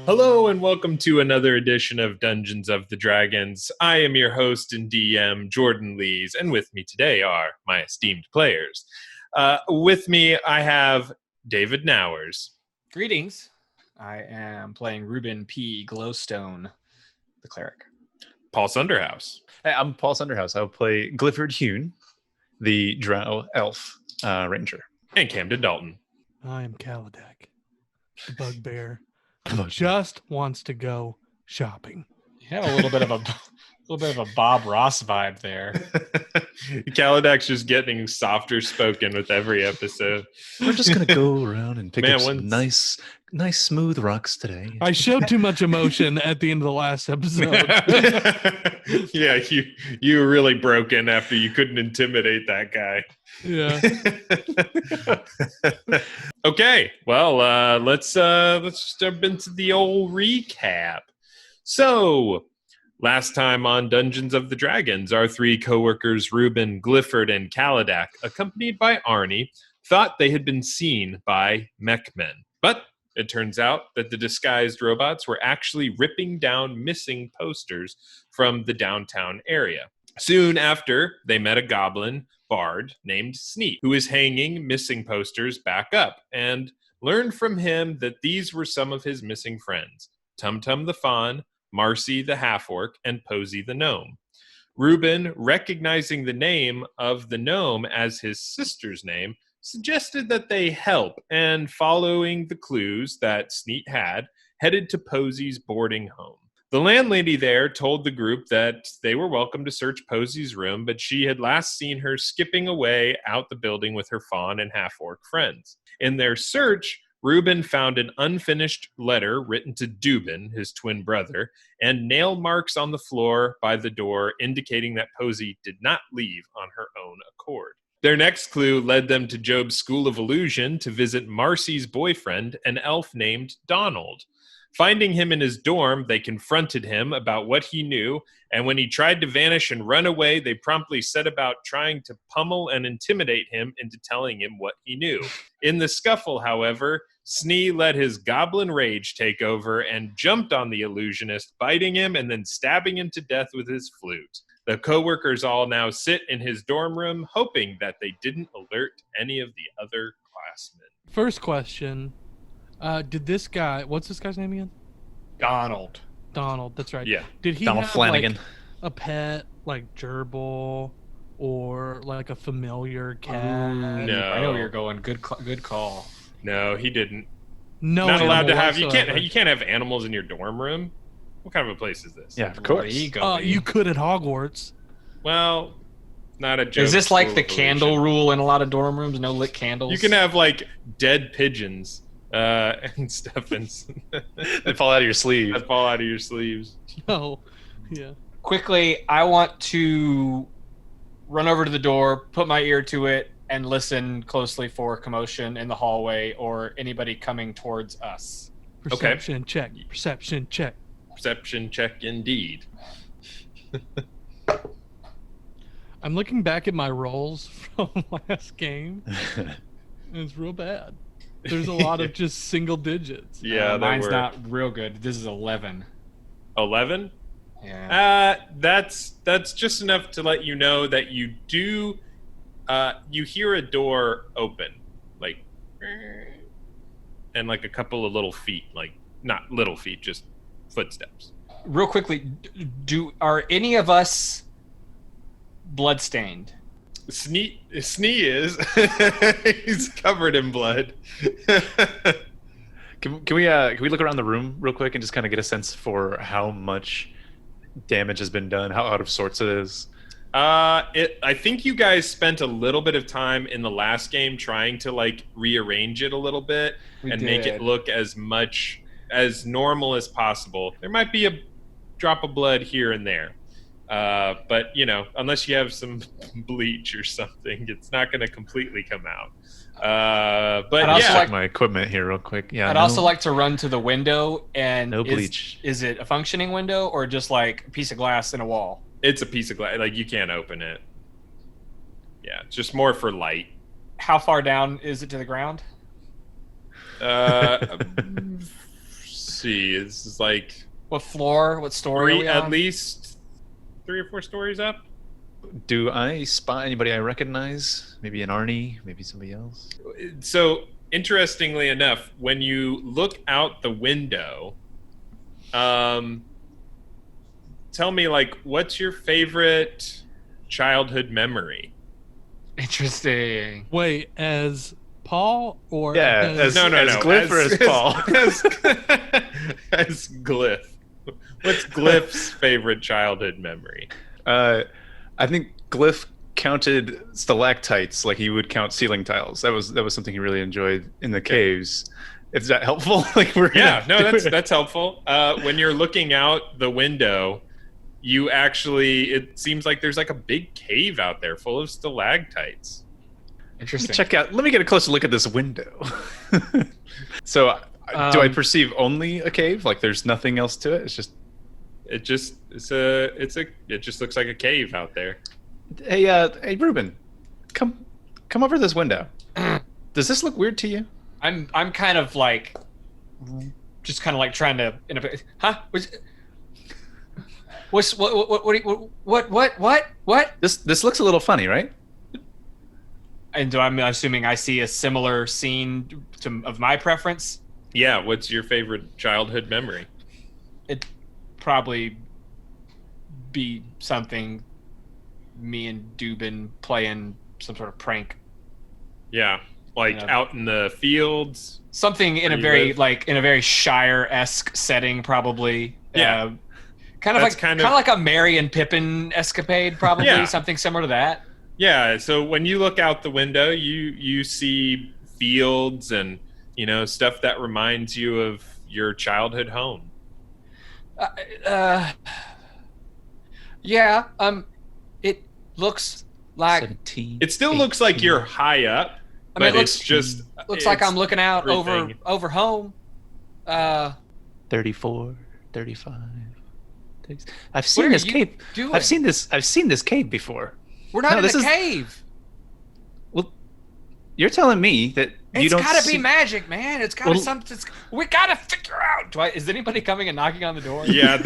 Hello and welcome to another edition of Dungeons of the Dragons. I am your host and DM, Jourdan Lees, and with me today are my esteemed players. With me, I have David Nowers. Greetings. I am playing Ruben P. Glowstone, the cleric. Paul Sunderhaus. Hey, I'm Paul Sunderhaus. I'll play Glyphord Hune, the drow elf ranger. And Camden Dalton. I am Khalladak, the bugbear who just wants to go shopping. You have a little bit of a Bob Ross vibe there. Khalladak's just getting softer spoken with every episode. We're just gonna go around and pick up some nice smooth rocks today. I showed too much emotion at the end of the last episode. Yeah, you were really broken after you couldn't intimidate that guy. Yeah. Okay, well, let's jump into the old recap. So, last time on Dungeons of the Dragons, our three coworkers, Ruben, Glyphord, and Khalladak, accompanied by Arnie, thought they had been seen by mech-men. But it turns out that the disguised robots were actually ripping down missing posters from the downtown area. Soon after, they met a goblin bard named Snee, who was hanging missing posters back up, and learned from him that these were some of his missing friends, Tum Tum the Fawn, Marcy the half-orc, and Posy the gnome. Ruben, recognizing the name of the gnome as his sister's name, suggested that they help, and following the clues that Sneet had, headed to Posy's boarding home. The landlady there told the group that they were welcome to search Posy's room, but she had last seen her skipping away out the building with her fawn and half-orc friends. In their search, Ruben found an unfinished letter written to Dubin, his twin brother, and nail marks on the floor by the door indicating that Posy did not leave on her own accord. Their next clue led them to Job's School of Illusion to visit Marcy's boyfriend, an elf named Donald. Finding him in his dorm, they confronted him about what he knew, and when he tried to vanish and run away, they promptly set about trying to pummel and intimidate him into telling him what he knew. In the scuffle, however, Snee let his goblin rage take over and jumped on the illusionist, biting him and then stabbing him to death with his flute. The co-workers all now sit in his dorm room, hoping that they didn't alert any of the other classmen. First question. Did this guy, what's this guy's name again? Donald, that's right. Yeah. Did he Donald have Flanagan. like a pet like gerbil or like a familiar cat? No. I know where you're going. Good call. No, he didn't. No, Not allowed to animal have. whatsoever. You can't have animals in your dorm room. What kind of a place is this? Yeah, of course. You could at Hogwarts. Well, not a joke. Is this like School the of candle Illusion. rule in a lot of dorm rooms? No lit candles. You can have like dead pigeons and stuff They fall out of your sleeve. that fall out of your sleeves. Oh, yeah. Quickly, I want to run over to the door, put my ear to it, and listen closely for commotion in the hallway or anybody coming towards us. Perception check. Perception check. Perception check, indeed. I'm looking back at my rolls from last game, and it's real bad. There's a lot of just single digits. Yeah, there mine's were not real good. This is 11. 11. Yeah. That's just enough to let you know that you do. You hear a door open, like, and like a couple of little feet, like not little feet, just footsteps. Real quickly, are any of us bloodstained? Snee is. He's covered in blood. Can we look around the room real quick and just kind of get a sense for how much damage has been done, how out of sorts it is? I think you guys spent a little bit of time in the last game trying to like rearrange it a little bit and make it look as much as normal as possible. There might be a drop of blood here and there. But you know, unless you have some bleach or something, it's not going to completely come out. But I'd yeah, My equipment here real quick. Yeah. I'd also like to run to the window and No bleach. Is it a functioning window or just like a piece of glass in a wall? it's a piece of glass. Like you can't open it. Yeah, it's just more for light. How far down is it to the ground? see. This is like What floor? What story are we on? at least 3 or 4 stories up. Do I spot anybody I recognize? Maybe an Arnie, maybe somebody else. So, interestingly enough, when you look out the window, tell me, like, what's your favorite childhood memory? Interesting. Wait, as Paul or Yeah, As Glyph or as Paul? As Glyph. What's Glyph's favorite childhood memory? I think Glyph counted stalactites like he would count ceiling tiles. That was something he really enjoyed in the caves. Is that helpful? Like That's helpful. When you're looking out the window, it seems like there's like a big cave out there full of stalactites. Interesting. Let me get a closer look at this window. So do I perceive only a cave? Like there's nothing else to it? It just looks like a cave out there. Hey Ruben, come over this window. Does this look weird to you? I'm kind of like, just kind of like trying to, huh? What? This looks a little funny, right? And I'm assuming I see a similar scene of my preference. Yeah, what's your favorite childhood memory? It'd probably be something me and Dubin playing some sort of prank. Yeah, like out in the fields. Something in a very Shire-esque setting, probably. Yeah. Kind of like a Merry and Pippin escapade, probably. Yeah. Something similar to that. Yeah, so when you look out the window, you see fields and, stuff that reminds you of your childhood home. Yeah, it looks like 17, it still 18. looks like you're high up, I mean, but it's just looks like I'm looking out everything. over home. 34, 35. I've What seen are this you cave. doing? I've seen this cave before. We're not in this a is- cave. Well, you're telling me that you It's don't gotta see... be magic, man. It's gotta something. We gotta figure out. Is anybody coming and knocking on the door? Yeah,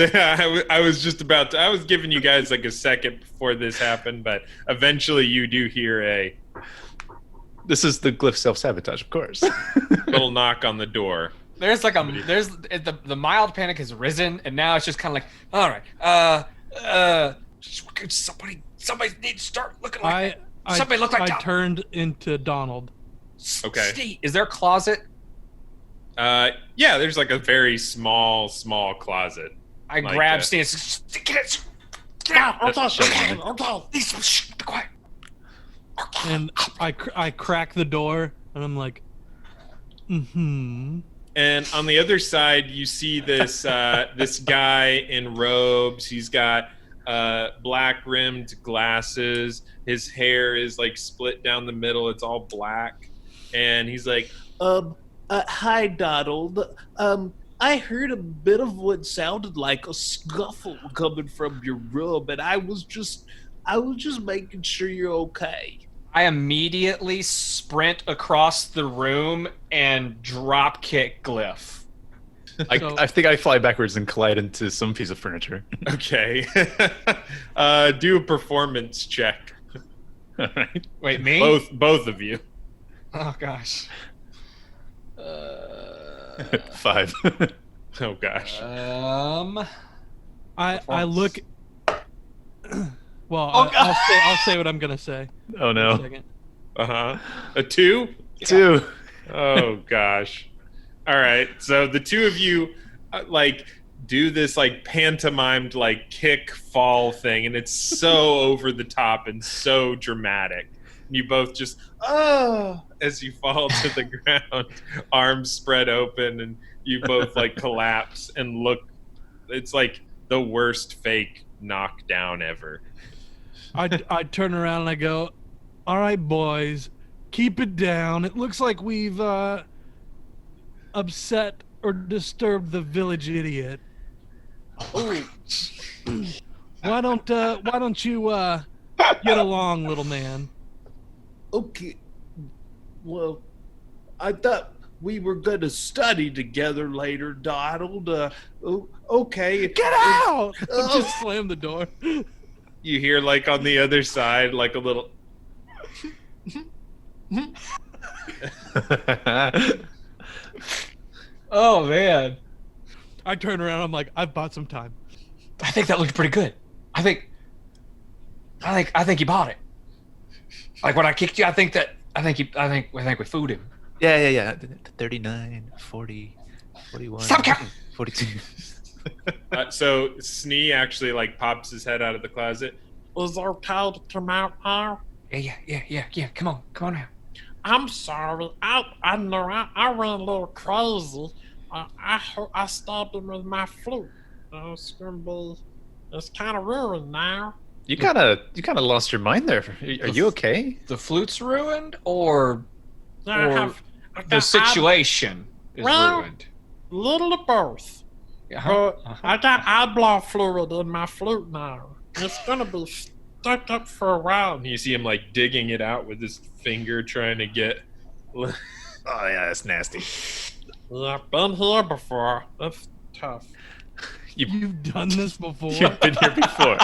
I was just about to. I was giving you guys like a second before this happened, but eventually you do hear a This is the Glyph self-sabotage, of course. little knock on the door. There's like the mild panic has risen, and now it's just kind of like, all right, somebody needs to start looking like that. Somebody look like I Dalton. turned into Donald. Okay. Snee, is there a closet? Yeah, there's like a very small closet. I Like grab that. Snee and say, get out. Okay. Shh, be quiet. And I crack the door, and I'm like, And on the other side, you see this this guy in robes. He's got black rimmed glasses. His hair is like split down the middle. It's all black, and he's like, Hi, Donald. I heard a bit of what sounded like a scuffle coming from your room, and I was just making sure you're okay. I immediately sprint across the room and drop kick Glyph. I think I fly backwards and collide into some piece of furniture. okay, do a performance check. All right. Wait, me? Both of you. Oh gosh. 5. Oh gosh. I look. Well, Oh, God. I'll say what I'm gonna say. Oh In no. a second. A 2. 2. Oh gosh. All right. So the two of you do this like pantomimed like kick fall thing, and it's so over the top and so dramatic. You both just as you fall to the ground, arms spread open, and you both like collapse and look. It's like the worst fake knockdown ever. I turn around and I go, "All right, boys, keep it down. It looks like we've upset or disturbed the village idiot. Why don't you get along, little man?" Okay. Well, I thought we were going to study together later, Donald. Okay. Get out! Oh. Just slam the door. You hear like on the other side, like a little. Oh man, I turn around. I'm like, I've bought some time. I think that looked pretty good. I think you bought it. Like when I kicked you, I think we fooled him. Yeah. 39, 40, 41. Stop counting. 42. So Snee actually like pops his head out of the closet. Was our cow to come out now? Yeah. Come on now. I'm sorry. I know I ran a little crazy. I stabbed him with my flute. It's kind of ruined now. You kind of lost your mind there. Are you okay? The flute's ruined, or I the situation is ruined? Little of both. Uh-huh. I got eyeball fluid in my flute now. It's gonna be stuck up for a while. And you see him like digging it out with his finger, trying to get. Oh yeah, that's nasty. Yeah, I've been here before. That's tough. You've done this before. You've been here before.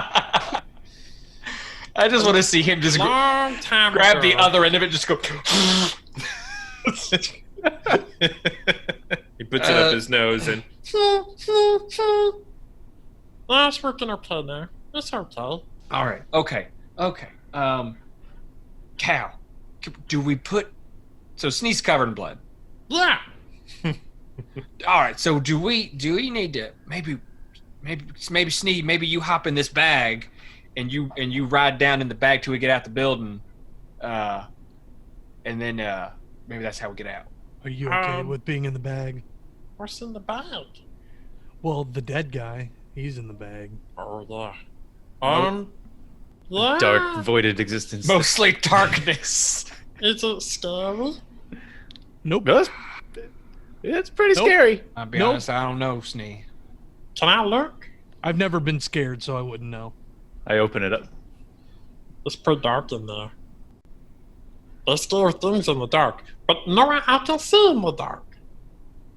I just want to see him just Long time grab ago. the other end of it, just go. He puts it up his nose and. That's working okay now. It's okay. All right. Okay. Khal, do we put? So Snee's covered in blood. Yeah. All right. So do we need to maybe Snee, maybe you hop in this bag, and you ride down in the bag till we get out the building, and then maybe that's how we get out. Are you okay with being in the bag? What's in the bag? Well, the dead guy, he's in the bag. Oh yeah. Yeah. Dark, voided existence. Mostly darkness. Is it scary? Nope. It's pretty Nope. scary. I'll be Nope. honest, I don't know, Snee. Can I look? I've never been scared, so I wouldn't know. I open it up. It's pretty dark in there. There's scary things in the dark, but no, I can see in the dark.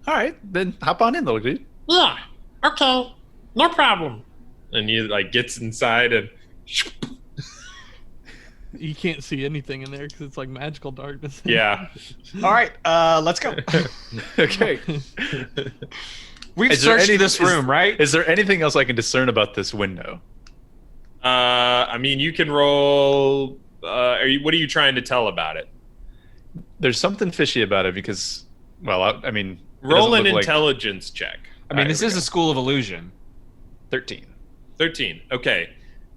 All right, then hop on in, little dude. Yeah. Okay. No problem. And he like gets inside and. You can't see anything in there because it's like magical darkness. Yeah. All right, let's go. Okay. We've Is there searched any- this room, right? Is there anything else I can discern about this window? I mean, you can roll. What are you trying to tell about it? There's something fishy about it because, well, I mean, it Roll doesn't an look like intelligence check. I mean, Alright, this here we is go. a school of illusion. 13. 13. Okay.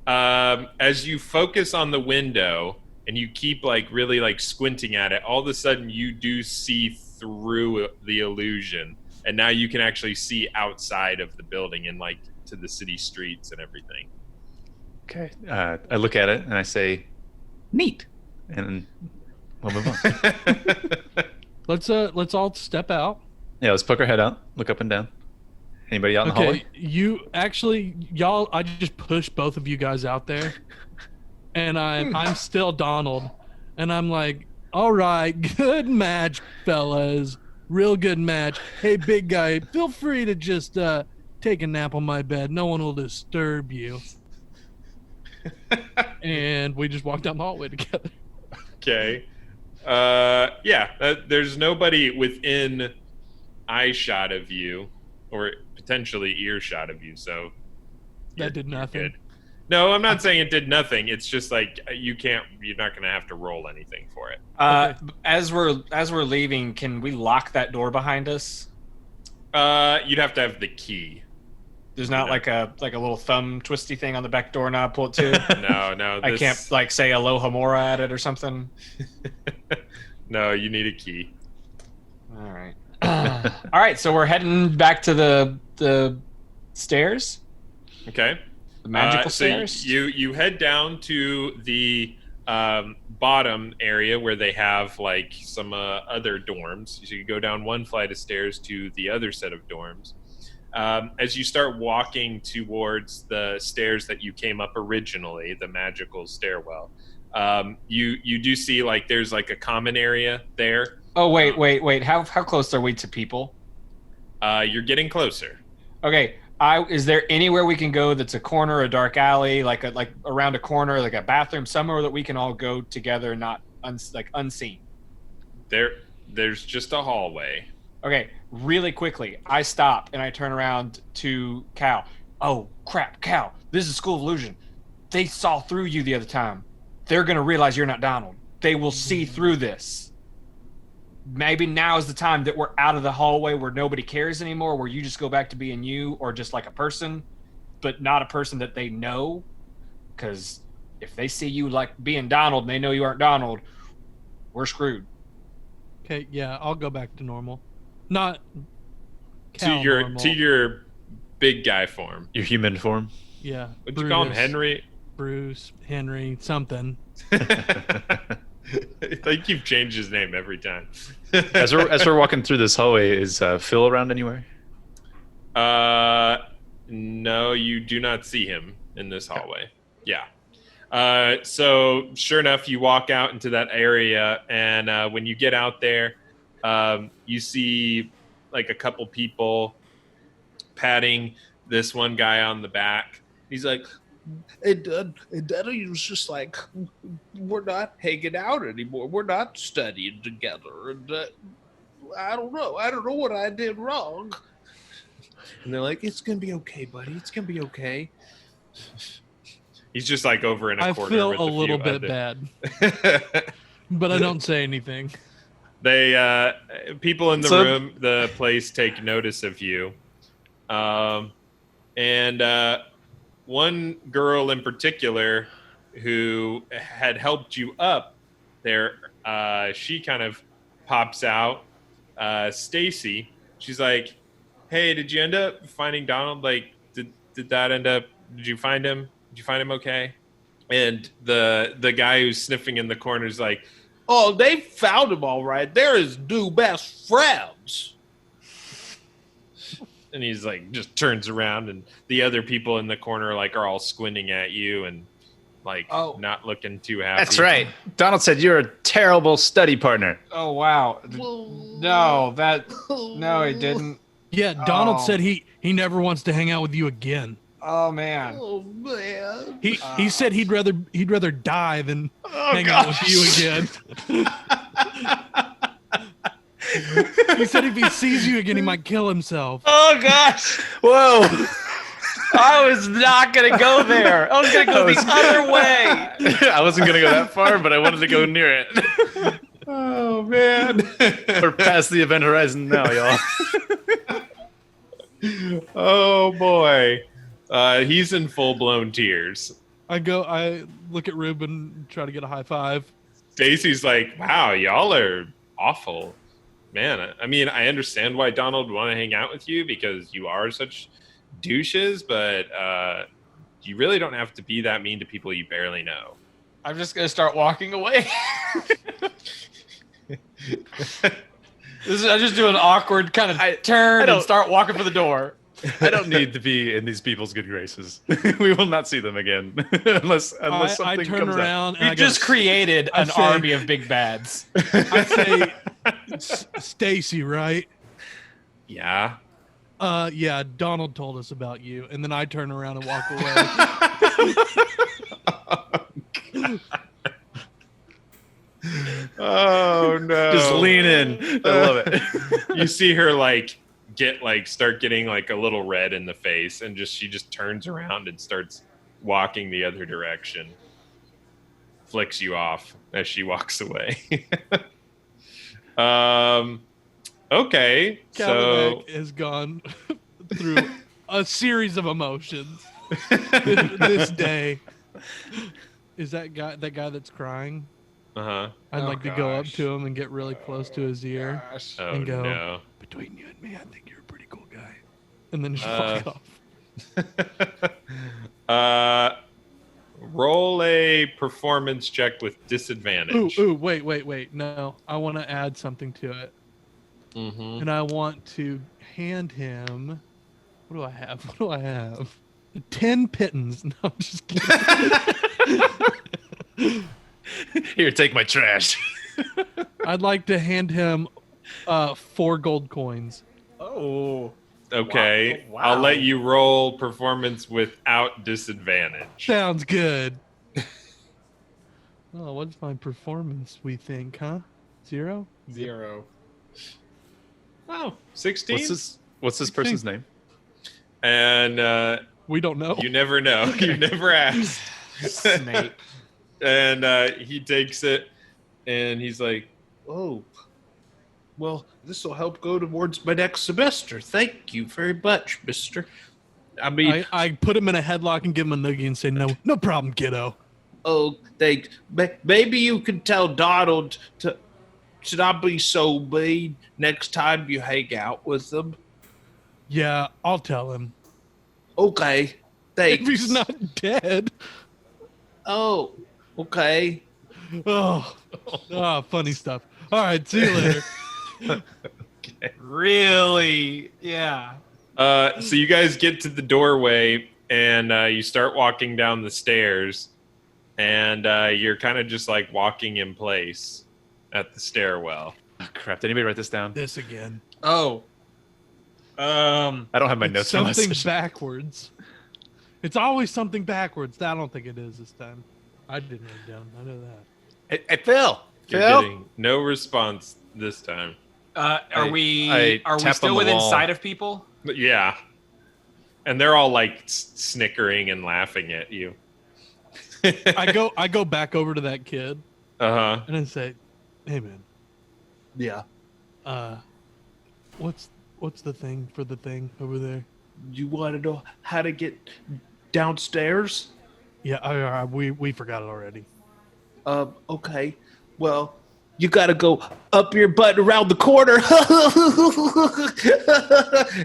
As you focus on the window and you keep like really like squinting at it, all of a sudden you do see through the illusion, and now you can actually see outside of the building and like to the city streets and everything. Okay. I look at it and I say, "Neat," and we'll move on. Let's all step out. Yeah, let's poke our head out, look up and down. Anybody out in the hallway? Y'all, I just pushed both of you guys out there, and I'm still Donald, and I'm like, all right, good match, fellas, real good match. Hey, big guy, feel free to just take a nap on my bed. No one will disturb you. And we just walked down the hallway together. Okay. There's nobody within eye shot of you, or potentially earshot of you, so That did nothing. good. No, I'm not saying it did nothing. It's just like you're not gonna have to roll anything for it. As we're leaving, can we lock that door behind us? You'd have to have the key. There's not like a little thumb twisty thing on the back doorknob. Pull it to. No. I can't like say Aloha Mora at it or something. No, you need a key. All right. All right. So we're heading back to the stairs. Okay. The magical So stairs. you head down to the bottom area where they have like some other dorms. So you go down one flight of stairs to the other set of dorms. As you start walking towards the stairs that you came up originally, the magical stairwell, you do see like there's like a common area there, Oh wait. How close are we to people? You're getting closer. Okay. Is there anywhere we can go that's a corner, a dark alley, like around a corner, like a bathroom, somewhere that we can all go together, not unseen? There's just a hallway. Okay, really quickly, I stop and I turn around to Khal. Oh crap, Khal! This is School of Illusion. They saw through you the other time. They're gonna realize you're not Donald. They will see through this. Maybe now is the time that we're out of the hallway where nobody cares anymore, where you just go back to being you or just like a person, but not a person that they know. Because if they see you like being Donald and they know you aren't Donald, we're screwed. Okay, yeah, I'll go back to normal. Not to your big guy form. Your human form. Yeah. Would you call him Henry? Bruce, Henry, something. I think you've changed his name every time. As we're walking through this hallway, is Phil around anywhere? No, you do not see him in this hallway. Yeah. So sure enough, you walk out into that area, and when you get out there, you see like a couple people patting this one guy on the back. He's like, And then he was just like, we're not hanging out anymore. We're not studying together. And I don't know. I don't know what I did wrong. And they're like, it's going to be okay, buddy. It's going to be okay. he's just like over in a I corner. feel with a little few bit other- bad, but I don't say anything. They people in the So- room, the place take notice of you, and one girl in particular who had helped you up there, she kind of pops out. Stacy, she's like, "Hey, did you end up finding Donald? Like, did that end up? Did you find him? Did you find him okay?" And the guy who's sniffing in the corner is like, Oh, they found him all right. They're his new best friends. and he's like, just turns around, and the other people in the corner like are all squinting at you and like not looking too happy. That's right. Donald said you're a terrible study partner. Oh wow. No, he didn't. Yeah, Donald Oh. said he never wants to hang out with you again. Oh man. Oh, man. He said he'd rather die than hang out with you again. He said if he sees you again, he might kill himself. Oh gosh. Whoa! I was not gonna go there. I was gonna go the other way. I wasn't gonna go that far, but I wanted to go near it. Oh man. We're past the event horizon now, y'all. Oh boy. He's in full-blown tears. I look at Ruben, try to get a high five. Stacy's like, wow, y'all are awful. Man, I mean, I understand why Donald would want to hang out with you because you are such douches, but you really don't have to be that mean to people you barely know. I'm just gonna start walking away. I just do an awkward kind of turn and start walking for the door. I don't need to be in these people's good graces. We will not see them again unless I something turn comes around. We just created an say- army of big bads. I say, Stacy, right? Yeah. Yeah, Donald told us about you, and then I turn around and walk away. Oh no. Just lean in. I love it. You see her start getting like a little red in the face, and she just turns around and starts walking the other direction. Flicks you off as she walks away. Okay. So Khalladak has gone through a series of emotions this day. Is that guy that's crying? uh-huh. I'd Oh, like to go up gosh. to him and get really close to his ear. Gosh. Oh And go. no. Between you and me, I think you're a pretty cool guy. And then just walk off. Roll a performance check with disadvantage. Ooh, wait. No, I want to add something to it. Mm-hmm. And I want to hand him. What do I have? 10 pittance. No, I'm just kidding. Here, take my trash. I'd like to hand him 4 gold coins. Oh. Okay. Wow. I'll let you roll performance without disadvantage. Sounds good. Oh, what's my performance, we think, huh? 0? 0. Oh, 16? What's this person's name? And We don't know. you never know. You never asked. Snape. And he takes it, and he's like, Oh, well, this will help go towards my next semester. Thank you very much, mister. I mean, I put him in a headlock and give him a noogie and say, no problem, kiddo. oh, thanks. Maybe you can tell Donald to not be so mean next time you hang out with him. Yeah, I'll tell him. Okay, thanks. If he's not dead. Oh, okay. Oh, funny stuff. All right, see you later. Really? Yeah. so you guys get to the doorway, and you start walking down the stairs, and you're kind of just like walking in place at the stairwell. Oh, crap. Did anybody write this down? This again. Oh. I don't have my It's notes on my something session. backwards. It's always something backwards. I don't think it is this time. I didn't write it down. I know that. Hey, Phil. You're Phil? getting no response this time. Are we I are we tap still on the within wall. sight of people? But yeah. And they're all like snickering and laughing at you. I go back over to that kid Uh-huh. and then say, "Hey man, Yeah. what's the thing for the thing over there?" You want to know how to get downstairs? Yeah, we forgot it already. Okay. Well, you got to go up your butt around the corner.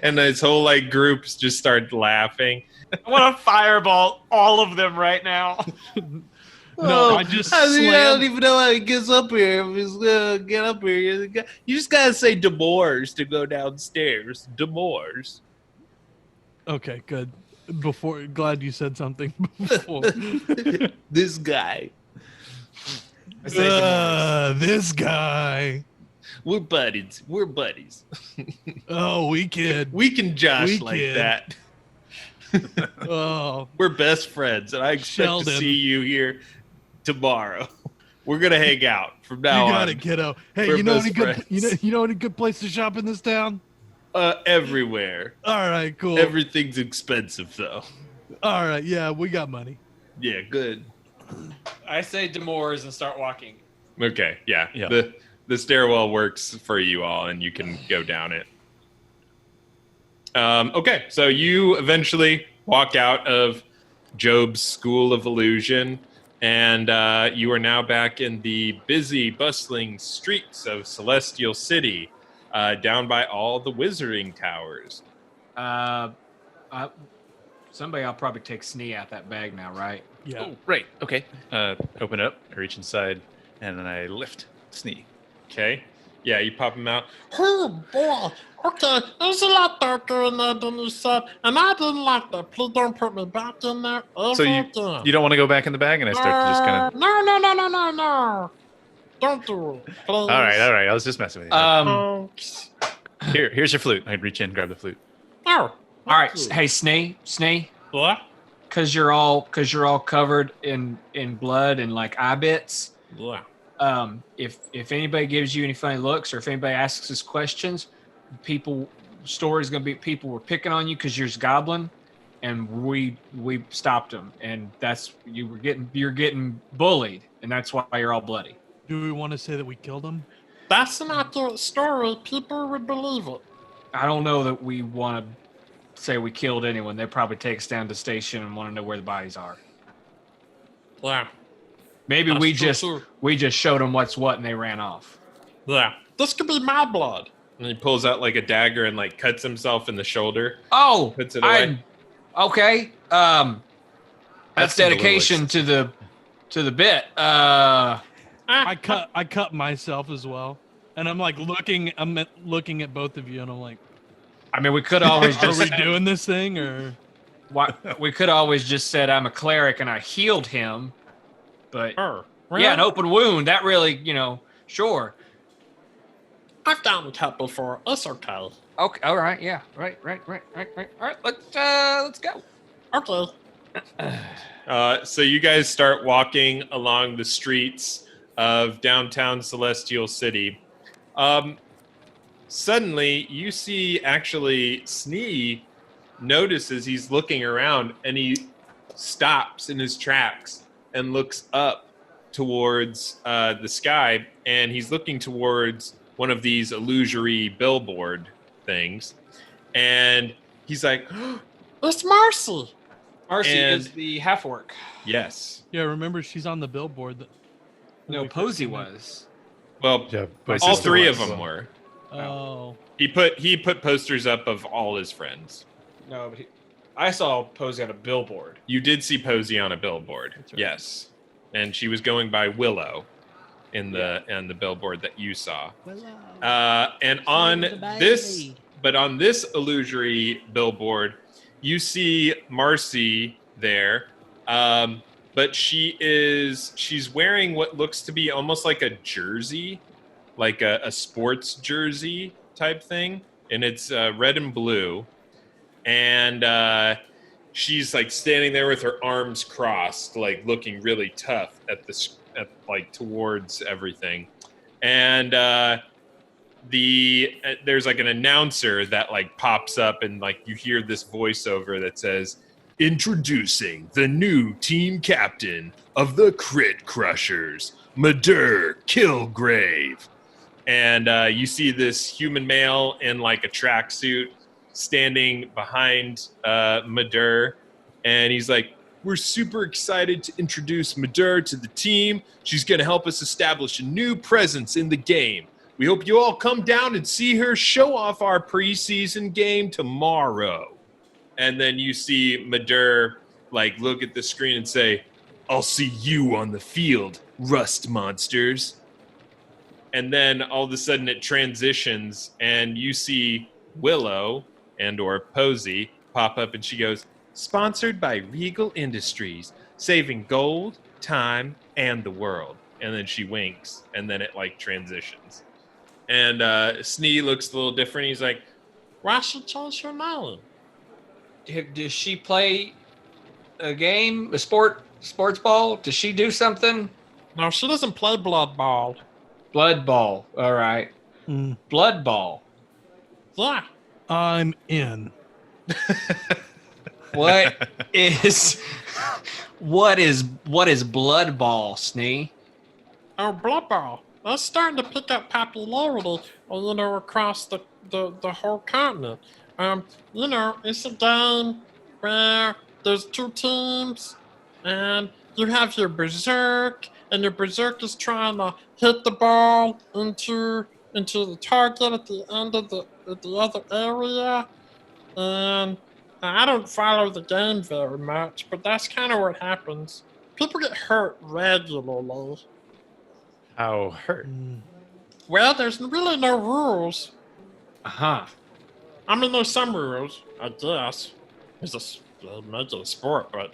And this whole like groups just start laughing. I want to fireball all of them right now. No, I just I don't slammed. even know how he gets up here. If he's gonna get up here, you just gotta say Demores to go downstairs. Demores. Okay, good. Glad you said something before. This guy. I say Demores. This guy. We're buddies. We're buddies. Oh, we kid. We can josh We like kid. that. Oh, We're best friends, and I expect Sheldon. to see you here tomorrow. We're gonna hang out from you now got on. it, kiddo. Hey, We're you know best any good? friends. You know any good place to shop in this town? Everywhere. All right, cool. Everything's expensive, though. All right, yeah, we got money. Yeah, good. I say Demores and start walking. Okay, yeah. Yeah. The stairwell works for you all, and you can go down it. Okay, so you eventually walk out of Job's School of Illusion, and you are now back in the busy, bustling streets of Celestial City, down by all the wizarding towers. Somebody, I'll probably take Snee out that bag now, right? Yeah. Oh, right. Okay. Open it up. I reach inside, and then I lift Snee. Okay? Yeah, you pop him out. Oh boy. Okay, there's a lot darker in there than you said, and I didn't like that. Please don't put me back in there ever So again. you don't want to go back in the bag, and I start to just kind of. No. Don't do it, please. All right. I was just messing with you. Oh, Here's your flute. I'd reach in, grab the flute. oh. All right. Hey, Snee. What? Cause you're all covered in blood and like eye bits. Yeah. If anybody gives you any funny looks or if anybody asks us questions, story's gonna be people were picking on you because you're a goblin, and we stopped them, and that's you're getting bullied, and that's why you're all bloody. Do we want to say that we killed him? That's an accurate story. People would believe it. I don't know that we want to say we killed anyone. They probably take us down to the station and want to know where the bodies are. Yeah. Maybe That's we true, just too. showed them what's what and they ran off. Yeah. This could be my blood. And he pulls out like a dagger and like cuts himself in the shoulder. Oh, Puts it away. Okay. That's That's dedication to the bit. I cut myself as well, and I'm like looking at both of you, and I'm like, I mean, we could always are just we doing this thing or? we could always just said I'm a cleric and I healed him, but Really? yeah, an open wound that really, sure. I've gotten cut before. It's okay. Okay. All right. Yeah. Right. All right. Let's go. Okay. So you guys start walking along the streets of downtown Celestial City. Suddenly, you see actually Snee notices he's looking around, and he stops in his tracks and looks up towards the sky, and he's looking towards one of these illusory billboard things, and he's like, It's Marcy. Marcy And- is the half orc. yes. Yeah, remember she's on the billboard. No, Posey was. Well, Yeah, all three of them were. Oh. He put posters up of all his friends. No, but I saw Posey on a billboard. You did see Posey on a billboard, That's right. yes, and she was going by Willow in the billboard that you saw. And on this, but on this illusory billboard, you see Marcy there, but she's wearing what looks to be almost like a jersey, like a sports jersey type thing, and it's red and blue. And she's like standing there with her arms crossed, like looking really tough at towards everything. And there's like an announcer that like pops up, and like you hear this voiceover that says, "Introducing the new team captain of the Crit Crushers, Madur Kilgrave." And you see this human male in like a tracksuit standing behind Madur, and he's like, "We're super excited to introduce Madur to the team. She's going to help us establish a new presence in the game. We hope you all come down and see her show off our preseason game tomorrow." And then you see Madur like look at the screen and say, "I'll see you on the field, rust monsters." And then all of a sudden it transitions, and you see Willow and or Posey pop up, and she goes, "Sponsored by Regal Industries, saving gold, time, and the world." And then she winks, and then it like transitions. And Snee looks a little different. He's like, Why should change her name? Does she play a game, sports ball? Does she do something? No, she doesn't play blood ball. Blood ball. All right. Mm. Blood ball. Yeah. I'm in. What is blood ball, Snee? Oh, blood ball. That's starting to pick up popularity, across the whole continent. It's a game where there's two teams, and you have your berserk, and your berserk is trying to hit the ball into the target at the end of the other area. And I don't follow the game very much, but that's kind of what happens. People get hurt regularly. How hurt? Mm. Well, there's really no rules. Uh-huh. I mean, there's some rules, I guess. It's a sport, but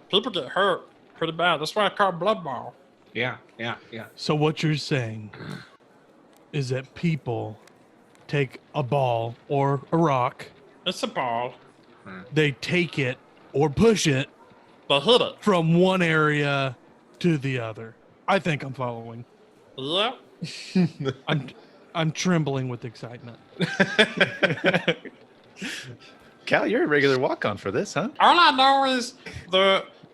people get hurt pretty bad. That's why I call it blood ball. Yeah. So what you're saying is that people take a ball or a rock, It's a ball. they take it or push it They hit it. from one area to the other. I think I'm following. Yeah. I'm trembling with excitement. Khal, you're a regular walk-on for this, huh? All I know is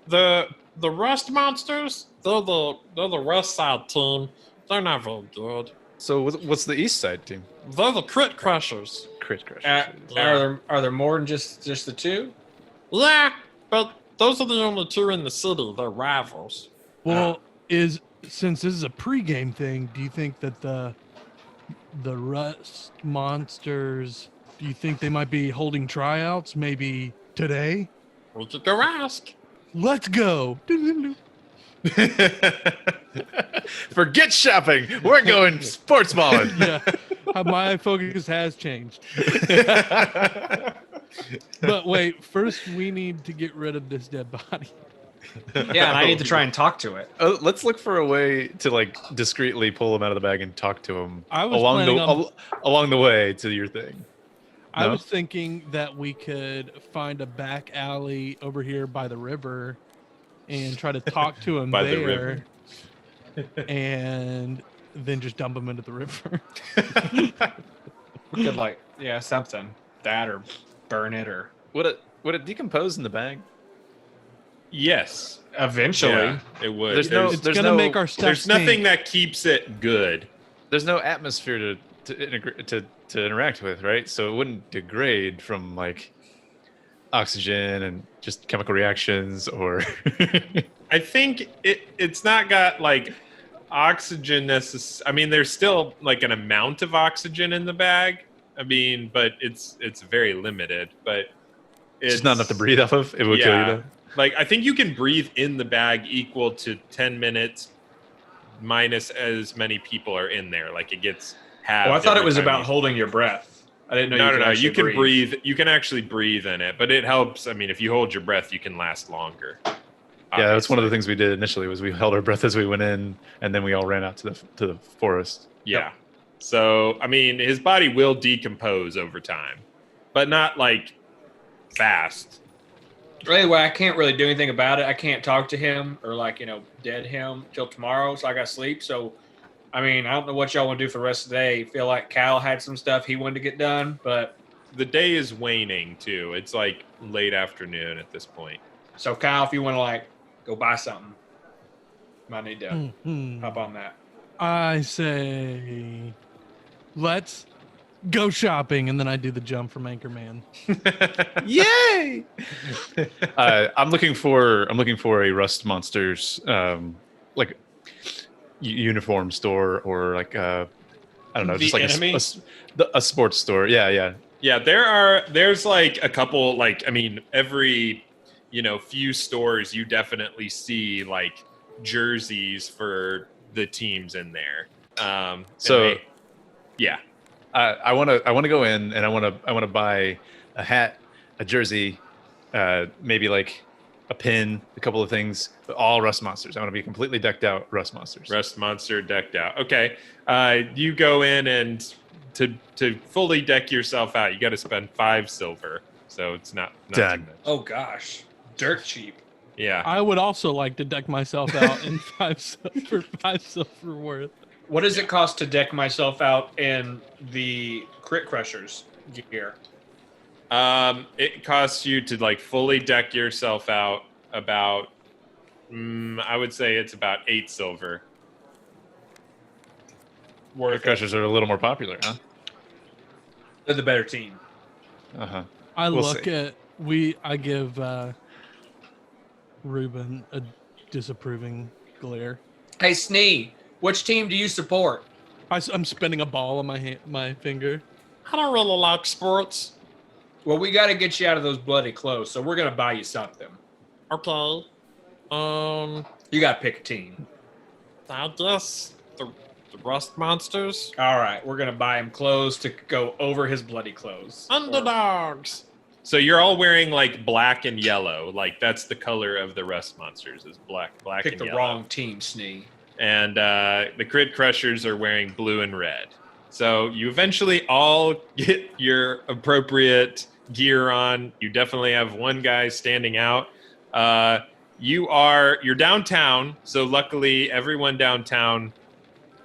the rust monsters. They're the west side team. They're not very good. So what's the east side team? They're the Crit Crushers. Crit Crush. Are there more than just the two? Yeah, but those are the only two in the city. They're rivals. Well, since this is a pregame thing, do you think that the Rust Monsters, do you think they might be holding tryouts maybe today? We could go ask. Let's go. Forget shopping. We're going sports balling. Yeah, my focus has changed. But wait, first we need to get rid of this dead body. Yeah, and I need to try and talk to it. Let's look for a way to like discreetly pull him out of the bag and talk to him I was along the planning on- along the way to your thing. I No? was thinking that we could find a back alley over here by the river and try to talk to him By the there, river. and then just dump him into the river. We could like, yeah, something that, or burn it, or Would it decompose in the bag? Yes. eventually. Yeah, it would. There's no- It's there's gonna no- make our stuff There's nothing stink. that keeps it good. There's no atmosphere to interact with, right? So it wouldn't degrade from like oxygen and just chemical reactions or I think it's not got like oxygen I mean, there's still like an amount of oxygen in the bag. I mean, but it's very limited. But it's not enough to breathe off of. It would kill you though. Like I think you can breathe in the bag equal to 10 minutes minus as many people are in there. Like it gets halved. Oh, I thought it every was time about you- holding your breath. I didn't know. No. actually You can breathe. You can actually breathe in it, but it helps. I mean, if you hold your breath, you can last longer. Yeah, that's one of the obviously. things we did initially was we held our breath as we went in, and then we all ran out to the forest. Yeah. So, I mean, his body will decompose over time, but not like fast. Anyway, I can't really do anything about it. I can't talk to him or like, dead him till tomorrow. So I got to sleep. So, I mean, I don't know what y'all want to do for the rest of the day. Feel like Khal had some stuff he wanted to get done, but The day is waning too. It's like late afternoon at this point. so Khal, if you want to like go buy something, might need to Mhm. hop on that. I say, let's go shopping, and then I do the jump from Anchorman. Yay! I'm looking for a Rust Monsters like uniform store or like I don't know, The just like enemy? a sports store. Yeah. Yeah, there's like a couple, like, I mean, every, few stores you definitely see like jerseys for the teams in there. So- yeah. I want to go in and I want to buy a hat, a jersey, maybe like a pin, a couple of things, but all Rust Monsters. I want to be completely decked out Rust Monsters. Rust Monster decked out. Okay. You go in and to fully deck yourself out, you got to spend 5 silver. So it's not Done. too much. Oh gosh, dirt cheap. Yeah. I would also like to deck myself out in 5 silver worth. What does it cost to deck myself out in the Crit Crushers gear? It costs you to like fully deck yourself out about, I would say it's about 8 silver. The Crushers are a little more popular, huh? They're the better team. Uh-huh. I We'll look see. at I give Ruben a disapproving glare. Hey Snee, which team do you support? I'm spinning a ball on my finger. I don't really like sports. Well, we got to get you out of those bloody clothes, so we're gonna buy you something. Okay. You got to pick a team. I guess the Rust Monsters. All right, we're gonna buy him clothes to go over his bloody clothes. Underdogs. So you're all wearing like black and yellow. Like that's the color of the Rust Monsters is black Pick and the yellow. wrong team, Snee. And the Crit Crushers are wearing blue and red. So you eventually all get your appropriate gear on. You definitely have one guy standing out. You're downtown, so luckily everyone downtown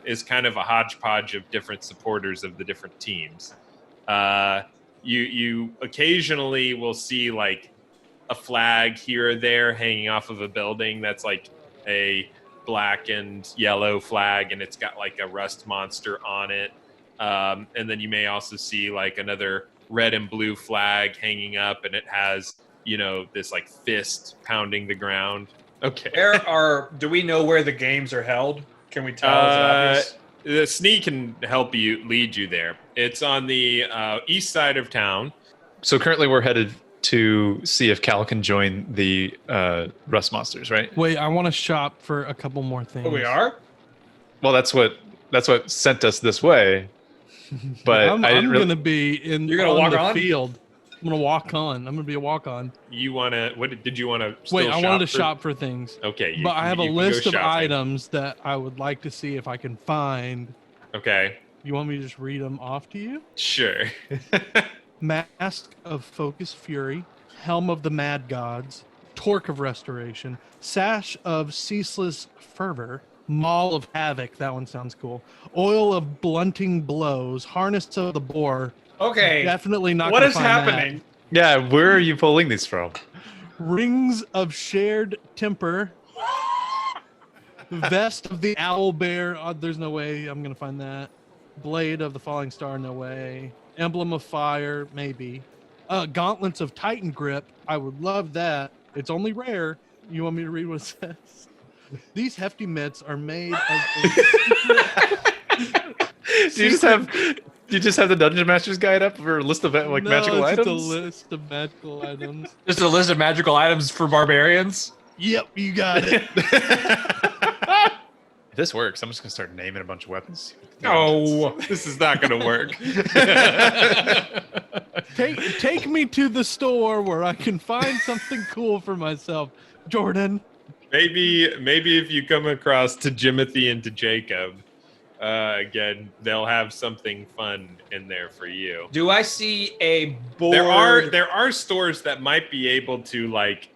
is kind of a hodgepodge of different supporters of the different teams. You occasionally will see like a flag here or there hanging off of a building that's like a black and yellow flag, and it's got like a Rust Monster on it. And then you may also see like another red and blue flag hanging up, and it has, this like fist pounding the ground. Okay. Do we know where the games are held? Can we tell? Is it obvious? The Snee can help you lead you there. It's on the east side of town. So currently we're headed to see if Khal can join the Rust Monsters, right? Wait, I want to shop for a couple more things. Oh, we are? Well, that's what sent us this way. But I'm I didn't really. gonna be in You're gonna on walk the on? field. I'm gonna walk on. I'm gonna be a walk on. You wanna? What did you wanna? Wait, I wanted to shop for things. Okay, But I have a you can go list of shopping. items that I would like to see if I can find. Okay, You want me to just read them off to you? sure. Mask of Focus Fury, Helm of the Mad Gods, Torque of Restoration, Sash of Ceaseless Fervor, Maul of Havoc, that one sounds cool, Oil of Blunting Blows, Harness of the Boar. Okay. Definitely not What gonna is find that. happening? Yeah, where are you pulling these from? Rings of Shared Temper, Vest of the Owl Bear. There's no way I'm gonna find that. Blade of the Falling Star. No way. Emblem of Fire. Maybe. Gauntlets of Titan Grip. I would love that. It's only rare. You want me to read what it says? These hefty mitts are made of. Do you just have the Dungeon Master's Guide up for a list of like magical it's items? Just a list of magical items. Just a list of magical items for barbarians. Yep, you got it. If this works, I'm just gonna start naming a bunch of weapons. Oh, This is not gonna work. Take me to the store where I can find something cool for myself, Jourdan. Maybe if you come across to Jimothy and to Jacob, again, they'll have something fun in there for you. do I see a board? There are stores that might be able to like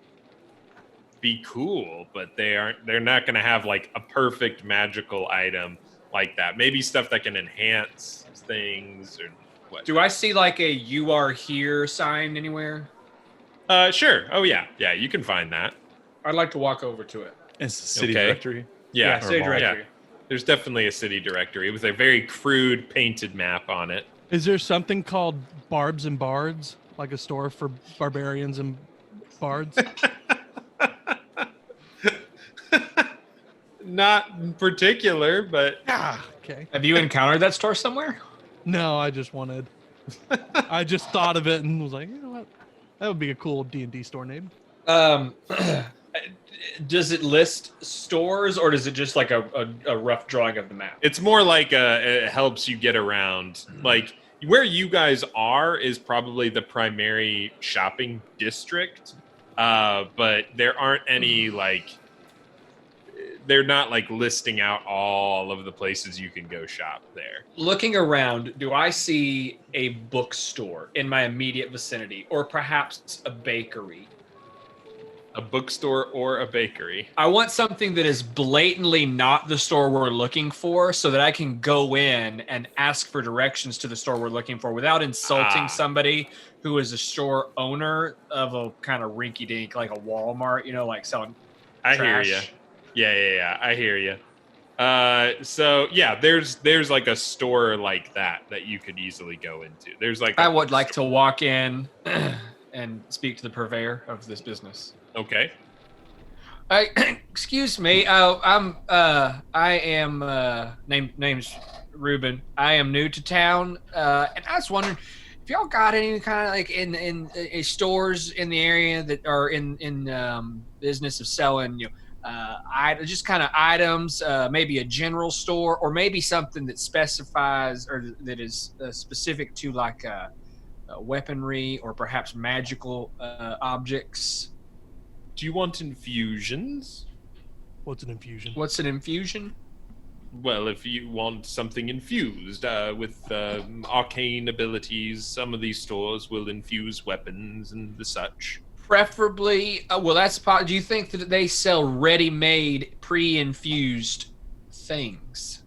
be cool, but they're not going to have like a perfect magical item like that. Maybe stuff that can enhance things or what. Do I see like a "You Are Here" sign anywhere? Sure. Oh yeah, you can find that. I'd like to walk over to it. It's the city Okay. directory. Yeah, city mall. directory. Yeah. There's definitely a city directory with a very crude painted map on it. Is there something called Barbs and Bards, like a store for barbarians and bards? Not in particular, but Okay. Have you encountered that store somewhere? No, I just thought of it and was like, you know what? That would be a cool D&D store name. Does it list stores, or does it just like a rough drawing of the map? it's more like it helps you get around. Like where you guys are is probably the primary shopping district, but there aren't any like. They're not like listing out all of the places you can go shop there. Looking around, do I see a bookstore in my immediate vicinity, or perhaps a bakery? A bookstore or a bakery. I want something that is blatantly not the store we're looking for, so that I can go in and ask for directions to the store we're looking for without insulting somebody who is a store owner of a kind of rinky-dink, like a Walmart, like selling I trash. hear you. Yeah. I hear you. So yeah, there's like a store like that you could easily go into. There's like I would like to walk in and speak to the purveyor of this business. Okay. Excuse me. I am name's Ruben. I am new to town, and I was wondering if y'all got any kind of like in stores in the area that are in business of selling just kind of items, maybe a general store, or maybe something that specifies or that is specific to like weaponry or perhaps magical objects. Do you want infusions? What's an infusion? What's an infusion? Well, if you want something infused with arcane abilities, some of these stores will infuse weapons and the such. Preferably, do you think that they sell ready-made, pre-infused things?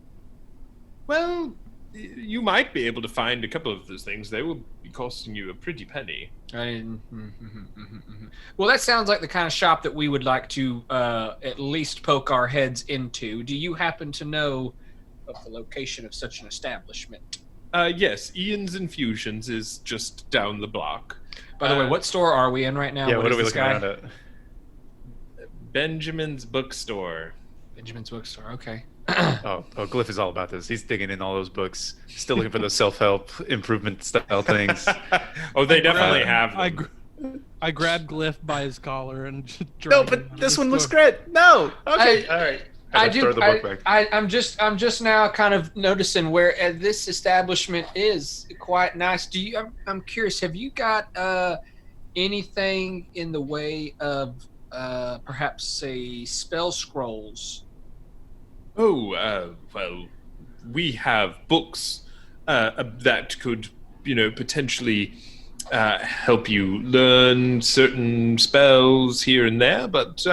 Well, you might be able to find a couple of those things. They will be costing you a pretty penny. Well, that sounds like the kind of shop that we would like to at least poke our heads into. Do you happen to know of the location of such an establishment? Yes, Ian's Infusions is just down the block. By the way, what store are we in right now? Yeah, what is are we this looking guy? around at? Benjamin's Bookstore. Benjamin's Bookstore. Okay. Oh, Glyph is all about this. He's digging in all those books, still looking for those self-help improvement style things. Oh, they definitely have them. I grabbed Glyph by his collar and just No, dragged him out but of this the one looks store. great. No. Okay. All right. I do. Throw the book back. I'm just now kind of noticing where this establishment is quite nice. I'm curious. Have you got anything in the way of perhaps say spell scrolls? Oh, well, we have books that could, potentially help you learn certain spells here and there, but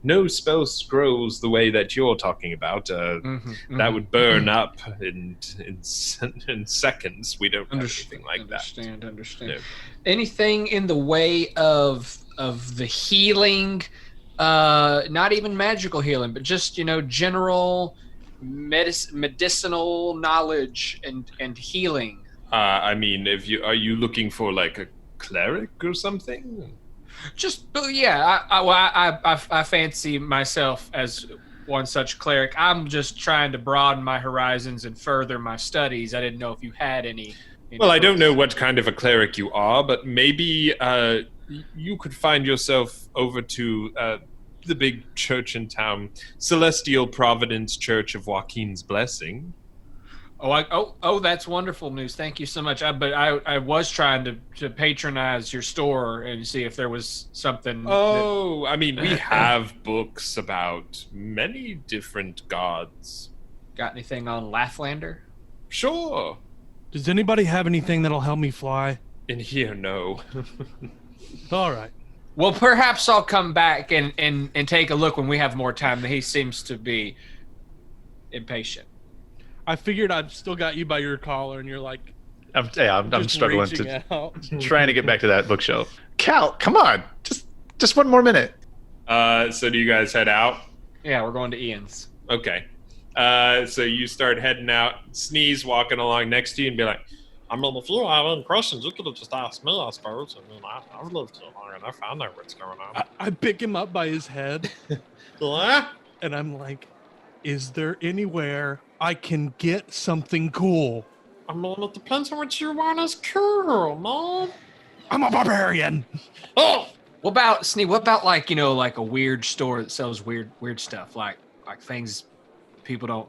no spell scrolls the way that you're talking about. That would burn up in seconds. We don't have anything like that. Understand. No. Anything in the way of the healing, not even magical healing, but just general medicinal knowledge and healing. I mean, are you looking for like a cleric or something? Just I fancy myself as one such cleric. I'm just trying to broaden my horizons and further my studies. I didn't know if you had any. Well, I don't know what kind of a cleric you are, but maybe you could find yourself over to the big church in town, Celestial Providence Church of Joaquin's Blessing. Oh, that's wonderful news. Thank you so much. But I was trying to patronize your store and see if there was something. Oh, I mean, we have books about many different gods. Got anything on Laughlander? Sure. Does anybody have anything that'll help me fly? In here, no. All right. Well, perhaps I'll come back and take a look when we have more time. He seems to be impatient. I figured I've still got you by your collar, and you're like, I'm struggling out. trying to get back to that bookshelf. Khal, come on, just one more minute. So do you guys head out? Yeah, we're going to Ian's. Okay. So you start heading out. Snee's walking along next to you and be like, I mean, if you have any questions, you could have just asked me, I suppose. I mean, I've lived here long enough. I know what's going on. I pick him up by his head, Yeah? and I'm like, is there anywhere I can get something cool? I mean, it depends on what you want as cool, man. I'm a barbarian. Oh! What about Snee? What about like a weird store that sells weird stuff, like things people don't